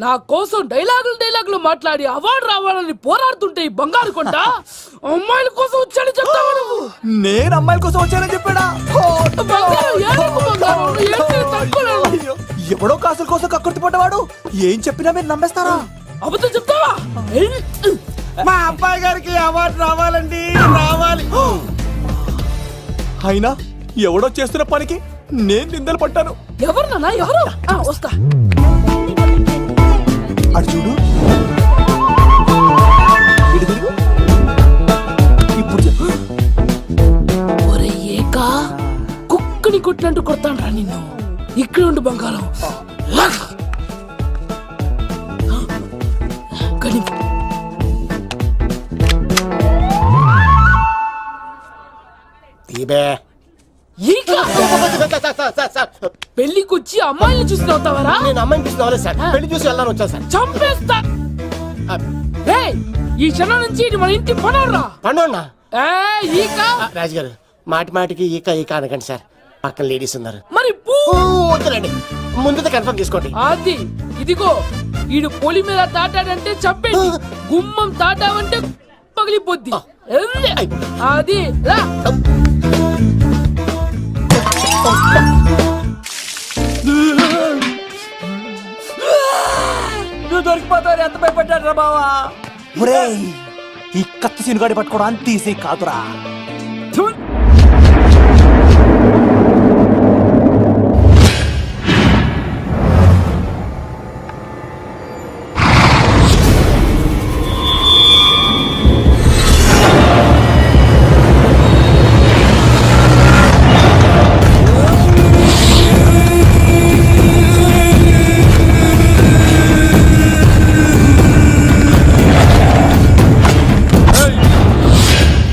నా కోసం డైలాగులు మాట్లాడి అవార్డు రావాలని పోరాడుతుంటే ఈ బంగారు కొండ అమ్మాయిల కోసం వచ్చాడని చెప్తావా నువ్వు? నేను అమ్మాయిల కోసం వచ్చానని చెప్పాడా? ఎవడో కాసుల కోసం కక్కుర్తి పడ్డవాడు ఏం చెప్పినా మీరు నమ్మేస్తారా? అబద్ధం చెప్తావా? మా అబ్బాయి గారికి అవార్డు రావాలండి, రావాలి. అయినా ఎవడో చేస్తున్న పనికి నేను నిందలు పట్టాను. ఎవరు నాన్న, ఎవరు? వస్తా. అడు చూడు, ఇప్పుడు చెప్పు. ఒరే ఏకా, కుక్కని కొట్టినట్టు కొడతాను రా నిన్ను. ఇక్కడ ఉండు బంగారం. పెళ్లికొచ్చి అమ్మాయిని చూసి నవ్వుతావరా? నేను అమ్మాయిని చూసి నవ్వలేదు సార్, పెళ్లి చూసి వెళ్ళాలని వచ్చాను సార్. చంపేస్తా. ఈ క్షణం నుంచి ఇది మన ఇంటి పనోడ్రా. పండున్నా ఈక రాజుగారు, మాటి మాటికి ఈక ఈక అనకండి సార్, పక్కన లేడీస్ ఉన్నారు. మరి వద్దులండి, ముందు కన్ఫర్మ్ చేసుకోండి. అది ఇదిగో, ఈడు పొలి మీద తాటాడంటే చంపేది, గుమ్మం తాటావంటే పగిలిపోద్ది. అది రా. నువ్వు దొరికిపోతావు ఎంత భయపడ్డాడు రా బావా. ఒరేయ్ ఈ కత్తి సీనుగాడి పట్టుకోవడం అంత ఈజీ కాదురా. థు.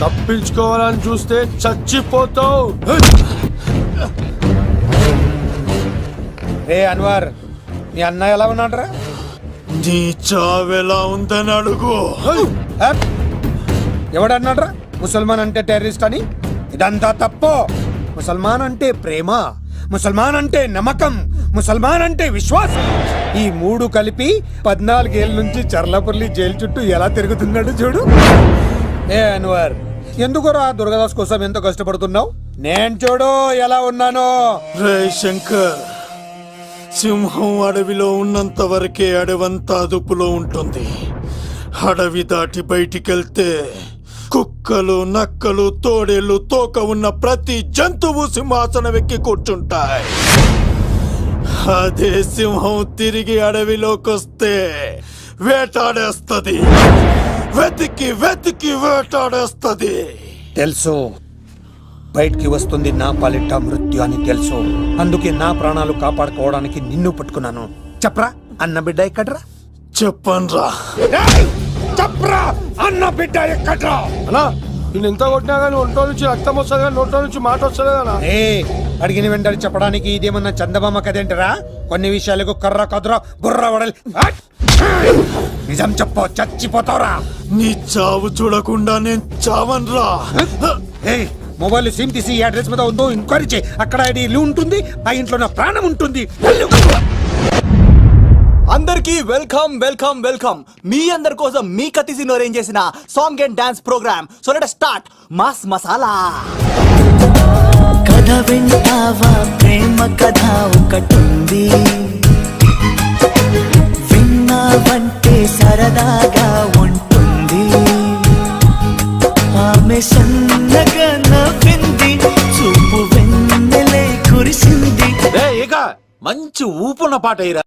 తప్పించుకోవాలని చూస్తే చచ్చిపోతావు. రే అన్వర్, నీ అన్న ఎలా ఉన్నాడ్రా? నీ చావెలా ఉందని అడుగు. ఎవడన్నాడ్రా ముసల్మాన్ అంటే టెర్రరిస్ట్ అని? ఇదంతా తప్పు. ముసల్మాన్ అంటే ప్రేమ, ముసల్మాన్ అంటే నమ్మకం, ముసల్మాన్ అంటే విశ్వాసం. ఈ మూడు కలిపి 14 ఏళ్ళ నుంచి చర్లపల్లి జైలు చుట్టూ ఎలా తిరుగుతున్నాడు చూడు. ఏ అన్వర్, ఎందుకురా దుర్గాదాస్ కోసం ఎంతో కష్టపడుతున్నావు? నేను చూడు ఎలా ఉన్నానో. రే శంకర్, సింహం అడవిలో ఉన్నంత వరకే అడవంతా అదుపులో ఉంటుంది. అడవి దాటి బయటికెళ్తే కుక్కలు, నక్కలు, తోడేళ్లు, తోక ఉన్న ప్రతి జంతువు సింహాసనం ఎక్కి కూర్చుంటాయి. అదే సింహం తిరిగి అడవిలోకి వస్తే వేటాడేస్తది, వెతికి వెతికి వేటాడేస్తది. తెలుసు, బయటికి వస్తుంది నా పాలిట మృత్యు అని తెలుసు. అందుకే నా ప్రాణాలు కాపాడుకోవడానికి నిన్ను పట్టుకున్నాను. చెప్పరా అన్న బిడ్డ ఎక్కడ్రా? చెప్పన్రా. చెప్పరా అన్న బిడ్డ ఎక్కడ్రా? అన్నా నేను ఎంత కొట్టినా కానీ ఒంటో నుంచి రక్తం వస్తుంది కానీ నోట్లో నుంచి మాట వస్తుంది కదా. అడిగిన వెంటనే చెప్పడానికి ఇదేమన్నా చందమామ కదేంటరా? కొన్ని విషయాలకు కర్ర కదురా బుర్ర వడలి. నిజం చెప్పు, చచ్చిపోతావురా. నీ చావు చూడకుండా నేను చావన్రా. మొబైల్ సిమ్ తీసి ఈ అడ్రస్ మీద ఉందో ఎంక్వైరీ చేయి. అక్కడ ఐడి ఉంటుంది, ఆ ఇంట్లో నా ప్రాణం ఉంటుంది. అందరికీ వెల్కమ్ వెల్కమ్ వెల్కమ్. మీ అందరి కోసం మీ కత్తి సీను అరేంజ్ చేసిన song and dance program. So let us start mass masala. కథ వింటావా, ప్రేమ కథ ఒకటుంది, విన్నావంటే సరదాగా ఉంటుంది. ఆమె సన్నగా నవ్వింది, చూపు వెన్నెలే కురిసింది. ఇక మంచి ఊపున్న పాట అయ్యిరా.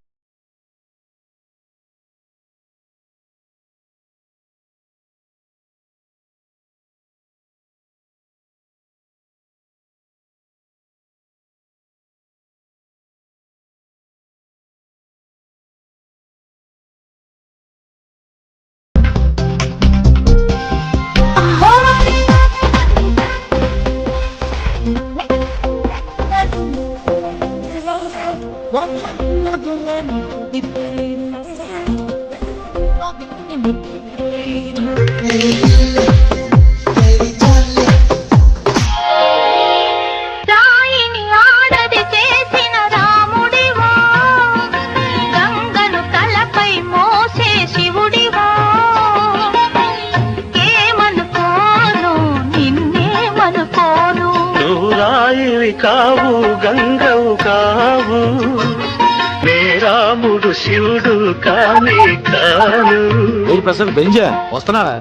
కావు గంగవు కావు, నే రాముడు శివుడు కానే కాను. ప్రసాద్ బెంజా వస్తున్నాడా?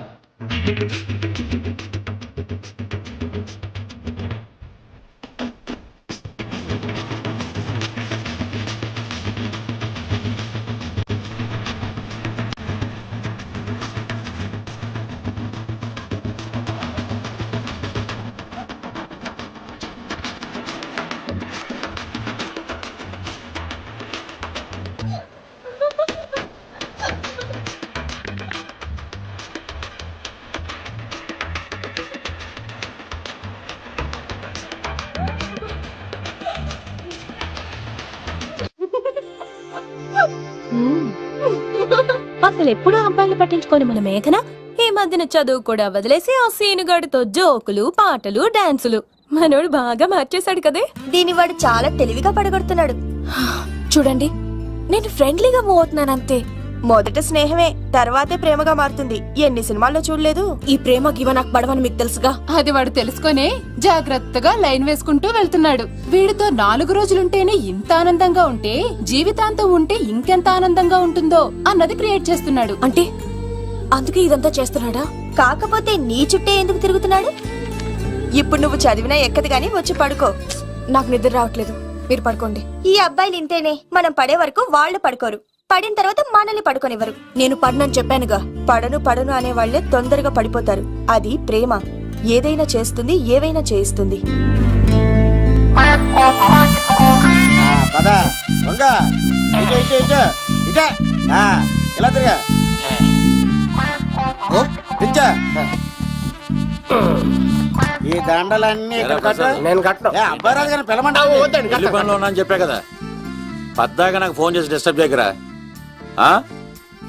అసలు ఎప్పుడు అబ్బాయిలు పట్టించుకొని మన మేఘన ఈ మధ్యన చదువు కూడా వదిలేసి ఆ సీనుగాడితో జోకులు, పాటలు, డాన్సులు. మనోడు బాగా మార్చేశాడు కదే. దీని వాడు చాలా తెలివిగా పడగొడుతున్నాడు. చూడండి, నేను ఫ్రెండ్లీగా మూవ్ అవుతున్నాను అంతే. మొదట స్నేహమే తర్వాతే ప్రేమగా మారుతుంది. ఎన్ని సినిమాల్లో చూడలేదు? ఈ ప్రేమ గివ నాకు పడవని మీకు తెలుసుగా. అది వాడు తెలుసుకొనే జాగ్రత్తగా లైన్ వేసుకుంటూ వెళ్తున్నాడు. వీడితో 4 రోజులుంటేనే ఇంత ఆనందంగా ఉంటే జీవితాంతం ఉంటే ఇంకెంత ఆనందంగా ఉంటుందో అన్నది క్రియేట్ చేస్తున్నాడు. అంటే అందుకే ఇదంతా చేస్తున్నాడా? కాకపోతే నీ చుట్టే ఎందుకు తిరుగుతున్నాడు? ఇప్పుడు నువ్వు చదివినా ఎక్కదు గాని వచ్చి పడుకో. నాకు నిద్ర రావట్లేదు, మీరు పడుకోండి. ఈ అబ్బాయిలు ఇంతేనే, మనం పడే వరకు వాళ్ళు పడుకోరు, పడిన తర్వాత మనల్ని పడుకోనివ్వరు. నేను పడనని చెప్పానుగా. పడను అనే వాళ్ళే తొందరగా పడిపోతారు. అది ప్రేమ, ఏదైనా చేస్తుంది, ఏవైనా చేయిస్తుంది. ఇలా తిరిగా ఈ దండలన్నీ ఇక్కడ కట్టు. నేను కట్టను. అబ్బాయి రాజు గారిని పిలవమంటావు? పెళ్లి పనిలో ఉన్నా అని చెప్పా కదా, పద్దాక నాకు ఫోన్ చేసి డిస్టర్బ్ చేయకరా.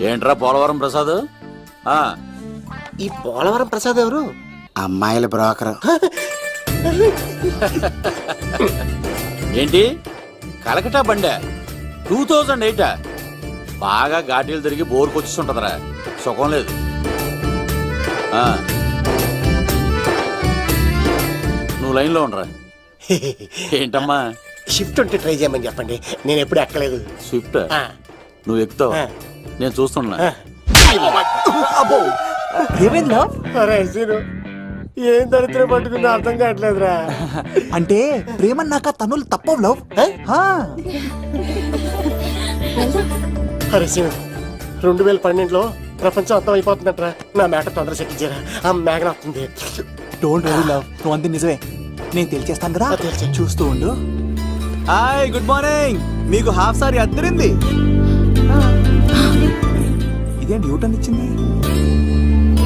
ఏంట్రా పోలవరం ప్రసాద్? ఈ పోలవరం ప్రసాద్ ఎవరు? అమ్మాయిల బ్రోకర్. ఏంటి కలకటా బండే 2008? బాగా ఘాటీలు తిరిగి బోర్కి వచ్చిస్తుంటదరా, సుఖం లేదు. నువ్వు లైన్లో ఉండరా. ఏంటమ్మా? షిఫ్ట్ ఉంటే ట్రై చేయమని చెప్పండి, నేను ఎప్పుడు ఎక్కలేదు. స్విఫ్ట్ నువ్వు ఎక్కుతావు, నేను చూస్తున్నా. ఏమైందా? ఏం దరిద్రం పట్టుకున్నా అర్థం కావట్లేదురా. అంటే ప్రేమ నాక తనులు తప్పవు లవ్. అరే సీను, 2012లో ప్రపంచం అర్థం అయిపోతుందట్రా. నా మేక తొందర సెట్ చేయరా, ఆ మేఘన వస్తుంది. డోంట్ వరీ లవ్, నువ్వు అంది నిజమే. నేను తెలిచేస్తాను కదా, చూస్తూ ఉండు. Hi, good morning. మీకు హాఫ్ సారీ అద్దరింది. ఇదేంటి యూటర్న్ ఇచ్చింది?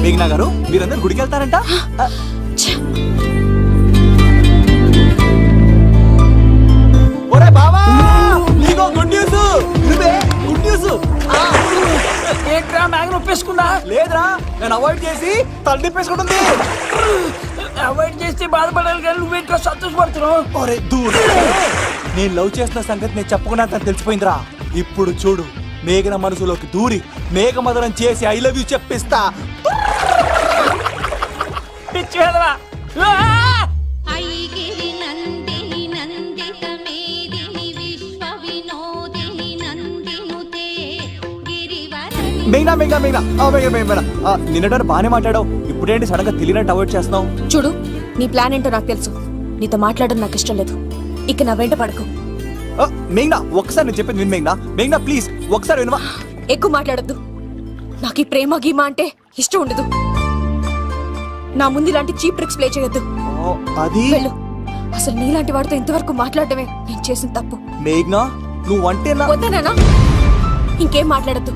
మేఘనా గారు, మీరందరూ గుడికి వెళ్తారంట. ఒరే బావా, నీకో గుడ్ న్యూస్. Good news. ఏంట్రా మ్యాగ్ నొప్పేసుకుందా? లేదురా, నేను అవాయిడ్ చేసి తల తిప్పేసుకుంటుంది. అవాయిడ్ చేస్తే బాధపడాలి కానీ నువ్వేంట్రా సంతోషపడుతున్నావు? ఒరే దూర్, నేను లవ్ చేస్తున్న సంగతి నేను చెప్పకుండా తను తెలిసిపోయిందిరా. ఇప్పుడు చూడు, మేఘన మనసులోకి దూరి మేఘమదనం చేసి ఐ లవ్ యూ చెప్పిస్తా. పిచ్చి వేదవా. మేఘనా మేఘనా మేఘనా మేఘనా, నిన్నటి బానే మాట్లాడావు, ఇప్పుడేంటి సడన్ గా తెలియనట్టు అవాయిడ్ చేస్తున్నావు? చూడు, నీ ప్లాన్ ఏంటో నాకు తెలుసు. నీతో మాట్లాడడం నాకు ఇష్టం లేదు. ఇక నా వెంట పడకు. మేఘనా, ఒకసారి నేను చెప్పేది విను. మేఘనా మేఘనా ప్లీజ్ ఒకసారి వినవా? ఎక్కువ మాట్లాడద్దు. నాకు ఈ ప్రేమ గీమా అంటే ఇష్టం ఉండదు. నా ముందు ఇలాంటి చీప్ ట్రిక్స్ ప్లే చేయొద్దు. అది వెళ్ళు. అసలు నీలాంటి వాడితో ఇంతవరకు మాట్లాడటమే నేను చేసిన తప్పు. మేఘనా, నువ్వంటే వద్దనా? ఇంకేం మాట్లాడద్దు.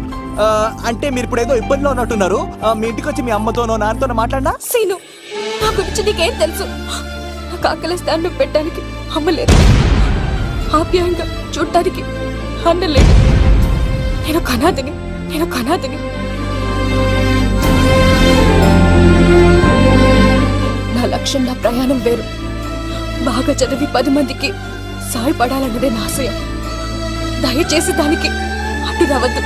అంటే మీరు ఇప్పుడు ఏదో ఇబ్బందిలో ఉన్నట్టున్నారు. మీ ఇంటికి వచ్చి మీ అమ్మతోనో నాన్నతోనో మాట్లాడినా? సీను, నా గురించి నీకేం తెలుసు? నాకు ఆకలిస్తే అన్నం పెట్టడానికి అమ్మ లేదు, ఆప్యాయంగా చూడటానికి అన్న లేదు. నేను కనాదిని. నా లక్ష్యం, నా ప్రయాణం వేరు. బాగా చదివి 10 మందికి సాయపడాలన్నదే నా ఆశయం. దయచేసి దానికి అడ్డు రావద్దు.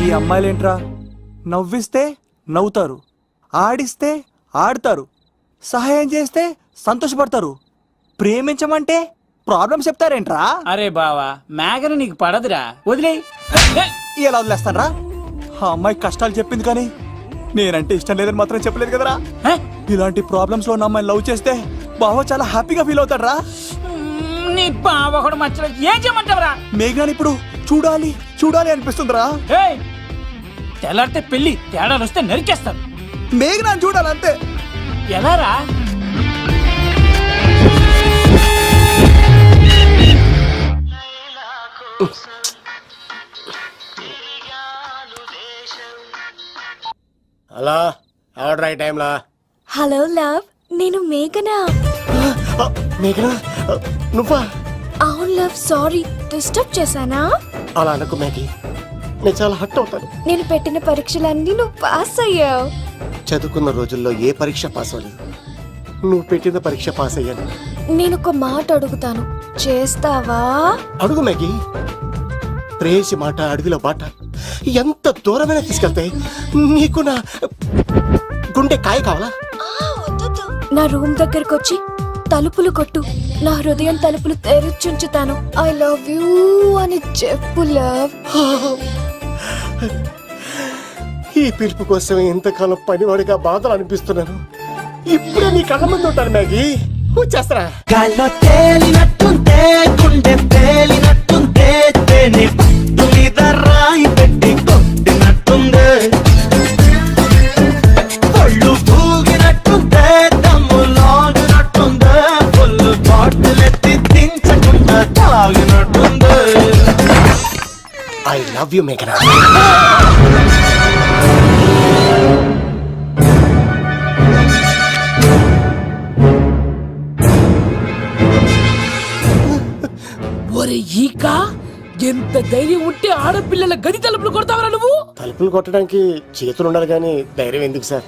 ఈ అమ్మాయిలేంట్రా, నవ్విస్తే నవ్వుతారు, ఆడిస్తే ఆడతారు, సహాయం చేస్తే సంతోషపడతారు, ప్రేమించమంటే ప్రాబ్లం చెప్తారేంట్రా? అరే బావా, మేఘన నీకు పడదురా, వదిలే. ఎలా వదిలేస్తానరా? ఆ అమ్మాయి కష్టాలు చెప్పింది కానీ నేనంటే ఇష్టం లేదని మాత్రం చెప్పలేదు కదరా. ఇలాంటి ప్రాబ్లమ్స్ లో నా అమ్మాయిని లవ్ చేస్తే బావ చాలా హ్యాపీగా ఫీల్ అవుతాడరా. నీ బావ కూడా మచ్చలో ఏం చేయమంటావురా? మేఘనాని ఇప్పుడు చూడాలి అనిపిస్తుందిరా. తెల్లారితే పెళ్లి, తేడాలు వస్తే నరికేస్తారు. మేఘనాని చూడాలంతే. ఎలా రా? హలో, ఎవరు రైట్ టైంలో? హలో లవ్, నేను మేఘనా. మేఘనా, నువ్వా? అవును లవ్, సారీ డిస్టర్బ్ చేశానా? అలా అనుకో మేఘి, నేను చాలా హర్ట్ అవుతాను. నేను పెట్టిన పరీక్షలన్నీ నువ్వు పాస్ అయ్యావు. చదువుకున్న రోజుల్లో ఏ పరీక్ష పాస్ అవ్వలేదు. నువ్వు పెట్టిన పరీక్ష పాస్ అయ్యాను. నేనొక మాట అడుగుతాను, చేస్తావా? అడుగు మ్యాగీ. ప్రేసి మాట అడవిలో బాట ఎంత దూరమైనా తీసుకెళ్తాయి. నీకు నా గుండె కాయ కావాలా? నా రూమ్ దగ్గరకు వచ్చి తలుపులు కొట్టు, నా హృదయం తలుపులు తెరిచుంచుతాను. ఐ లవ్ యూ అని చెప్పు లవ్. ఈ పిలుపు కోసం ఇంతకాలం పనివాడిగా బాధలు అనిపిస్తున్నాను. ఇప్పుడే నీ కళ్ళ ముందు ఉంటాను మ్యాగీ. వచ్చేస్తారా? గాల్లో తేలినట్టుంటే గుండె తేలినట్టుంటే తేనె పట్టు మీద రాయి పెట్టి కొట్టినట్టుందే ఒళ్ళు తూగినట్టుంటే దమ్ము లాగినట్టుందే ఫుల్ బాటిల్ ఎత్తి దించకుండా తాగినట్టుందే. ఐ లవ్ యూ మేఘనా. ఒరే ఈక, ఎంత ధైర్యం ఉంటే ఆడపిల్లల గది తలుపులు కొడతావరా నువ్వు? తలుపులు కొట్టడానికి చేతులు ఉండాలి కానీ ధైర్యం ఎందుకు సార్?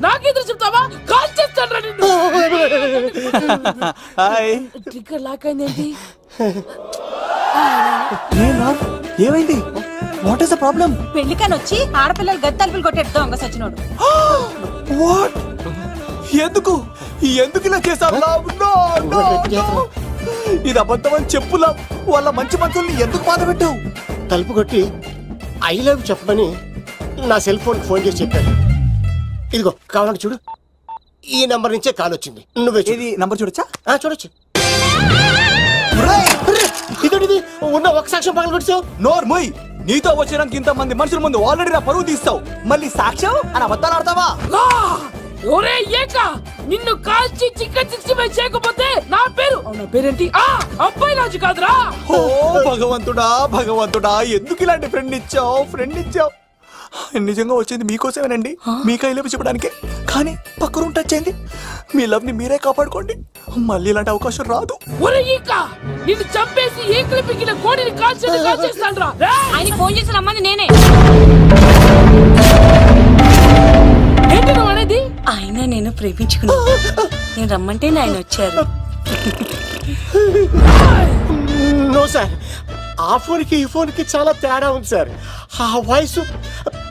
నాకెదురు చెప్తావా? కాల్ చేస్తాను నిన్ను. హాయ్. ట్రిగ్గర్ లాక్ అయిందేంటి? ఏమైంది? What is the problem? పెళ్లికని వచ్చి ఆడపిల్లలు గది తలుపులు కొట్టేద్దాం అంగ సచినోడు. వాట్? ఎందుకు ఎందుకు ఇలా చేసావు? ఇది అబద్ధం అని చెప్పులా. వాళ్ళ మంచి మనుషుల్ని ఎందుకు బాధ పెట్టావు? తలుపు కొట్టి ఐ లవ్ చెప్పమని నా సెల్ ఫోన్ ఫోన్ చేసి చెప్పాను. ఇదిగో కావాలంటే చూడు, ఈ నంబర్ నుంచే కాల్ వచ్చింది. నువ్వే చూడు. ఇది నంబర్ చూడొచ్చా? చూడొచ్చు. ఇదేంటిది? ఉన్న ఒక సాక్ష్యం పగల కొట్టావు. నోర్ ముయ్. నీతో వచ్చినాక ఇంత మంది మనుషుల ముందు ఆల్రెడీ నా పరువు తీస్తావు, మళ్ళీ సాక్ష్యం అని అబద్ధాలు ఆడతావా? ఒరే ఏక, నిన్ను కాల్చి చికెన్ 65 చేయకపోతే నా పేరు, నా పేరేంటి? అబ్బాయి రాజు కాదురా. ఓ భగవంతుడా భగవంతుడా, ఎందుకు ఇలాంటి ఫ్రెండ్ ఇచ్చావు? నిజంగా వచ్చింది మీకోసమేనండి, మీకు ఐ లవ్ చెప్పడానికే. కానీ పక్క రూమ్ టచ్ అయింది. మీ లవ్ ని మీరే కాపాడుకోండి, మళ్ళీ ఇలాంటి అవకాశం రాదు. ఒరే ఈక, నిన్ను చంపేసి ఏకలు పిగిన కోడిని కాల్చేస్తాను రా. ఆయన ఫోన్ చేసి రమ్మని నేనే. ఏంటి నువ్వు అనేది? ఆయన నేను ప్రేమించుకున్నా, నేను రమ్మంటే ఆయన వచ్చారు. నో సార్, ఆ ఫోన్కి ఈ ఫోన్కి చాలా తేడా ఉంది సార్. ఆ వాయిస్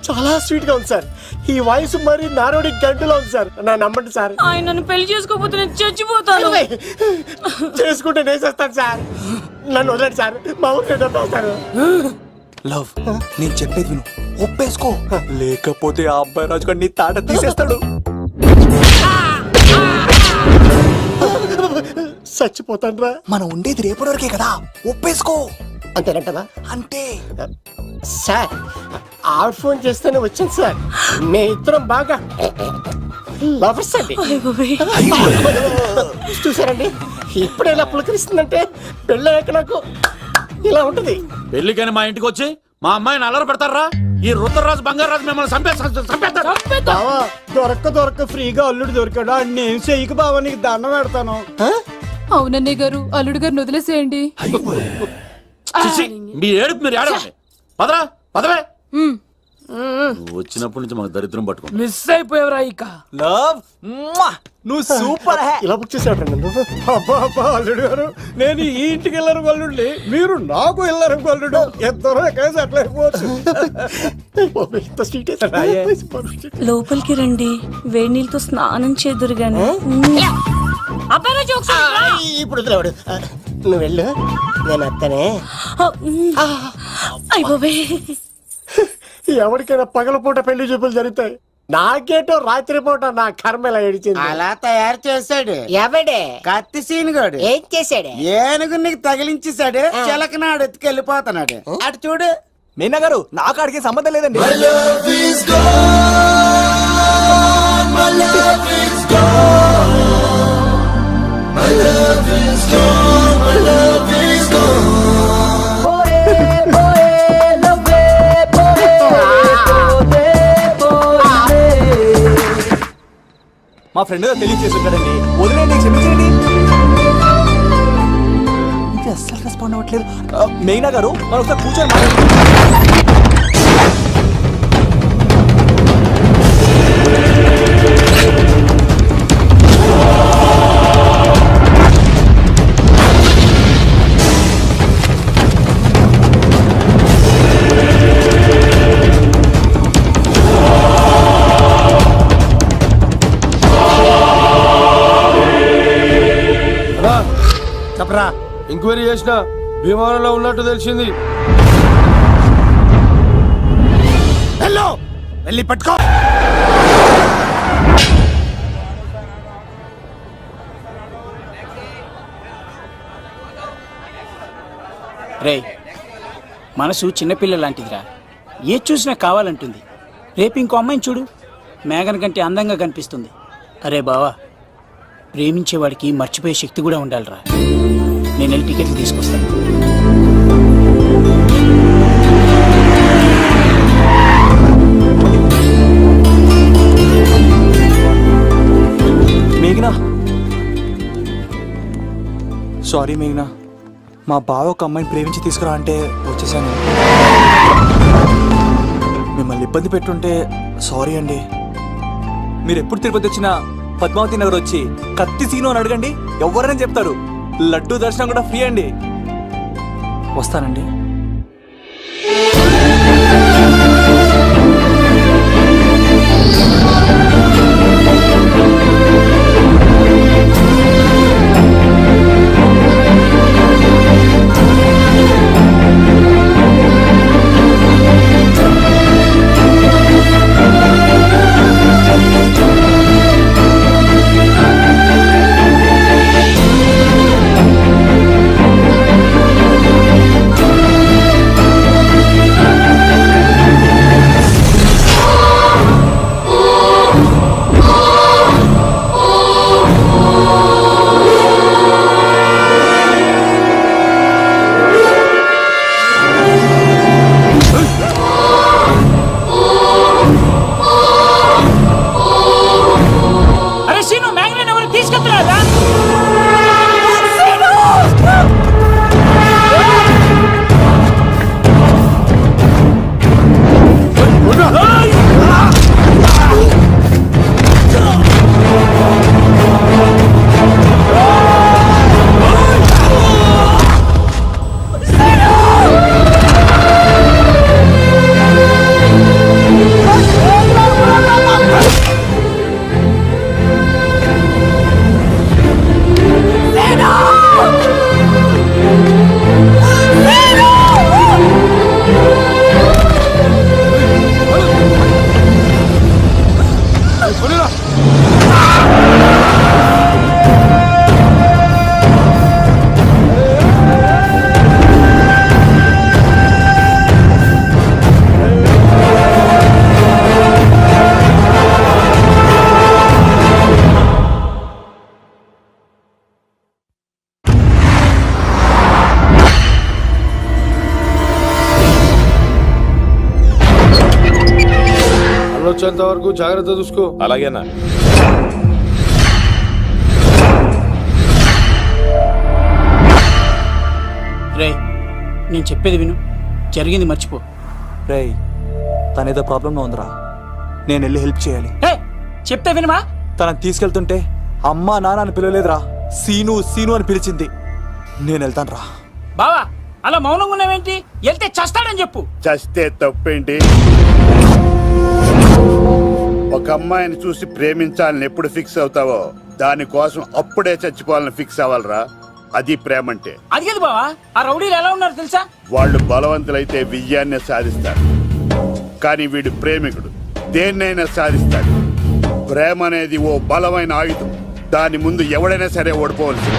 చాలా స్వీట్ గా ఉంది సార్. ఈ వాయిస్ మరి నారోడి గంటలో ఉంది సార్. నా నమ్మండి సార్. ఆయన నన్ను పెళ్లి చేసుకోకపోతే నేను చచ్చిపోతాను. చేసుకుంటే నేను చేస్తాను సార్. నన్ను వదలండి సార్, మా ఊరికి వస్తారు. లవ్, నేను చెప్పేది విను, ఒప్పేసుకో. లేకపోతే ఆ అబ్బాయి రాజు గారు నీ తాట తీసేస్తాడు. చచ్చిపోతాను రా. మనం ఉండేది రేపటి వరకే కదా, ఒప్పేసుకో. అంతేనంటదా? అంతే సార్. ఆ ఫోన్ చేస్తేనే వచ్చాను సార్. మే ఇద్దరం బాగా లవర్స్ అండి. చూసారండి, ఇప్పుడు ఎలా పులకరిస్తుందంటే పెళ్ళయ్యాక నాకు ఇలా ఉంటుంది. పెళ్లికని మా ఇంటికి వచ్చి మా అమ్మాయిని అల్లరి పెడతారా? ఈ రుద్రరాజు బంగారాజు మిమ్మల్ని చంపేస్తారు. దొరక్క ఫ్రీగా అల్లుడు దొరికాడు. నేను చెయ్యికి బావ నీకు దండం పెడతాను. అవునన్నయ్య గారు, అల్లుడు గారిని వదిలేసేయండి. మీ ఏడుపు మీరు ఏడవండి. పదరా పదవే. వచ్చినప్పటి నుంచి మాకు దరిద్రం పట్టుకో. మిస్ అయిపోయావురా ఈక. లవ్, నువ్వు సూపర్. ఇలా బుక్ చేసేటండి. అబ్బా అల్లుడు గారు, నేను ఈ ఇంటికి వెళ్ళరు గల్లుండి, మీరు నాకు వెళ్ళరు గల్లుడు. ఎంతరో కలిసి అట్లా అయిపోవచ్చు. లోపలికి రండి, వేడి నీళ్ళతో స్నానం చేదురు గాని. ఇప్పుడు వదిలేవాడు. నువ్వు వెళ్ళు, నేను అత్తనే. అయిపోవే. ఎవరికైనా పగలపూట పెళ్లి చూపులు జరుగుతాయి. నాకేటో రాత్రి పూట నా కర్మ ఇలా ఏడిచింది. అలా తయారు చేశాడు ఎవడే? కత్తి సీనుగాడు. ఏం చేశాడే? ఏనుగు నీకు తగిలించేశాడు, చిలకనాడు ఎత్తుకు వెళ్ళిపోతున్నాడు. అటు చూడు. మీనా గారు, నాకు అడిగే సంబంధం లేదండి. మా ఫ్రెండ్ తెలియజేస్తున్నాడండి, వదిలేండి, క్షమించండి. ఇది అస్సలు రెస్పాండ్ అవ్వట్లేదు. మెయినా గారు, మనం ఒకసారి కూర్చొని ఎంక్వైరీ చేసిన భీమవరంలో ఉన్నట్టు తెలిసింది. వెళ్ళి పట్టుకో. రేయ్, మనసు చిన్నపిల్ల లాంటిదిరా. ఏది చూసినా కావాలంటుంది. రేపు ఇంకో అమ్మాయిని చూడు, మేఘన కంటే అందంగా కనిపిస్తుంది. అరే బావా, ప్రేమించేవాడికి మర్చిపోయే శక్తి కూడా ఉండాలిరా. నేను వెళ్ళి టికెట్లు తీసుకొస్తాను. మేఘనా, సారీ మేఘనా, మా బావ ఒక అమ్మాయిని ప్రేమించి తీసుకురా అంటే వచ్చేసాను. మిమ్మల్ని ఇబ్బంది పెట్టుంటే సారీ అండి. మీరు ఎప్పుడు తిరుపతి వచ్చినా పద్మావతి నగర్ వచ్చి కత్తి సీను అని అడగండి, ఎవరైనా చెప్తారు. లడ్డూ దర్శనం కూడా ఫ్రీ అండి. వస్తానండి. వచ్చేంత వరకు జాగ్రత్త చూసుకో. అలాగేనా? రే, నేను చెప్పేది విను, జరిగింది మర్చిపో. రేయ్, తనేదో ప్రాబ్లంలో ఉందిరా, నేను వెళ్ళి హెల్ప్ చేయాలి. చెప్తే వినమా? తనని తీసుకెళ్తుంటే అమ్మా నాన్న అని పిలవలేదురా, సీను సీను అని పిలిచింది. నేను వెళ్తాను రా. బావా, అలా మౌనంగా ఉన్నావేంటి? వెళ్తే చస్తాడని చెప్పు. చస్తే తప్పేంటి? ఒక అమ్మాయిని చూసి ప్రేమించాలని ఎప్పుడు ఫిక్స్ అవుతావో దానికోసం అప్పుడే చచ్చిపోవాలని ఫిక్స్ అవ్వాలరా. అది ప్రేమంటే. అది కదా బావా, ఆ రౌడీలు ఎలా ఉన్నారు తెలుసా? వాళ్ళు బలవంతులైతే విజయాన్ని సాధిస్తారు, కానీ వీడు ప్రేమికుడు, దేన్నైనా సాధిస్తాడు. ప్రేమ అనేది ఓ బలమైన ఆయుధం, దాని ముందు ఎవడైనా సరే ఓడిపోవలసింది.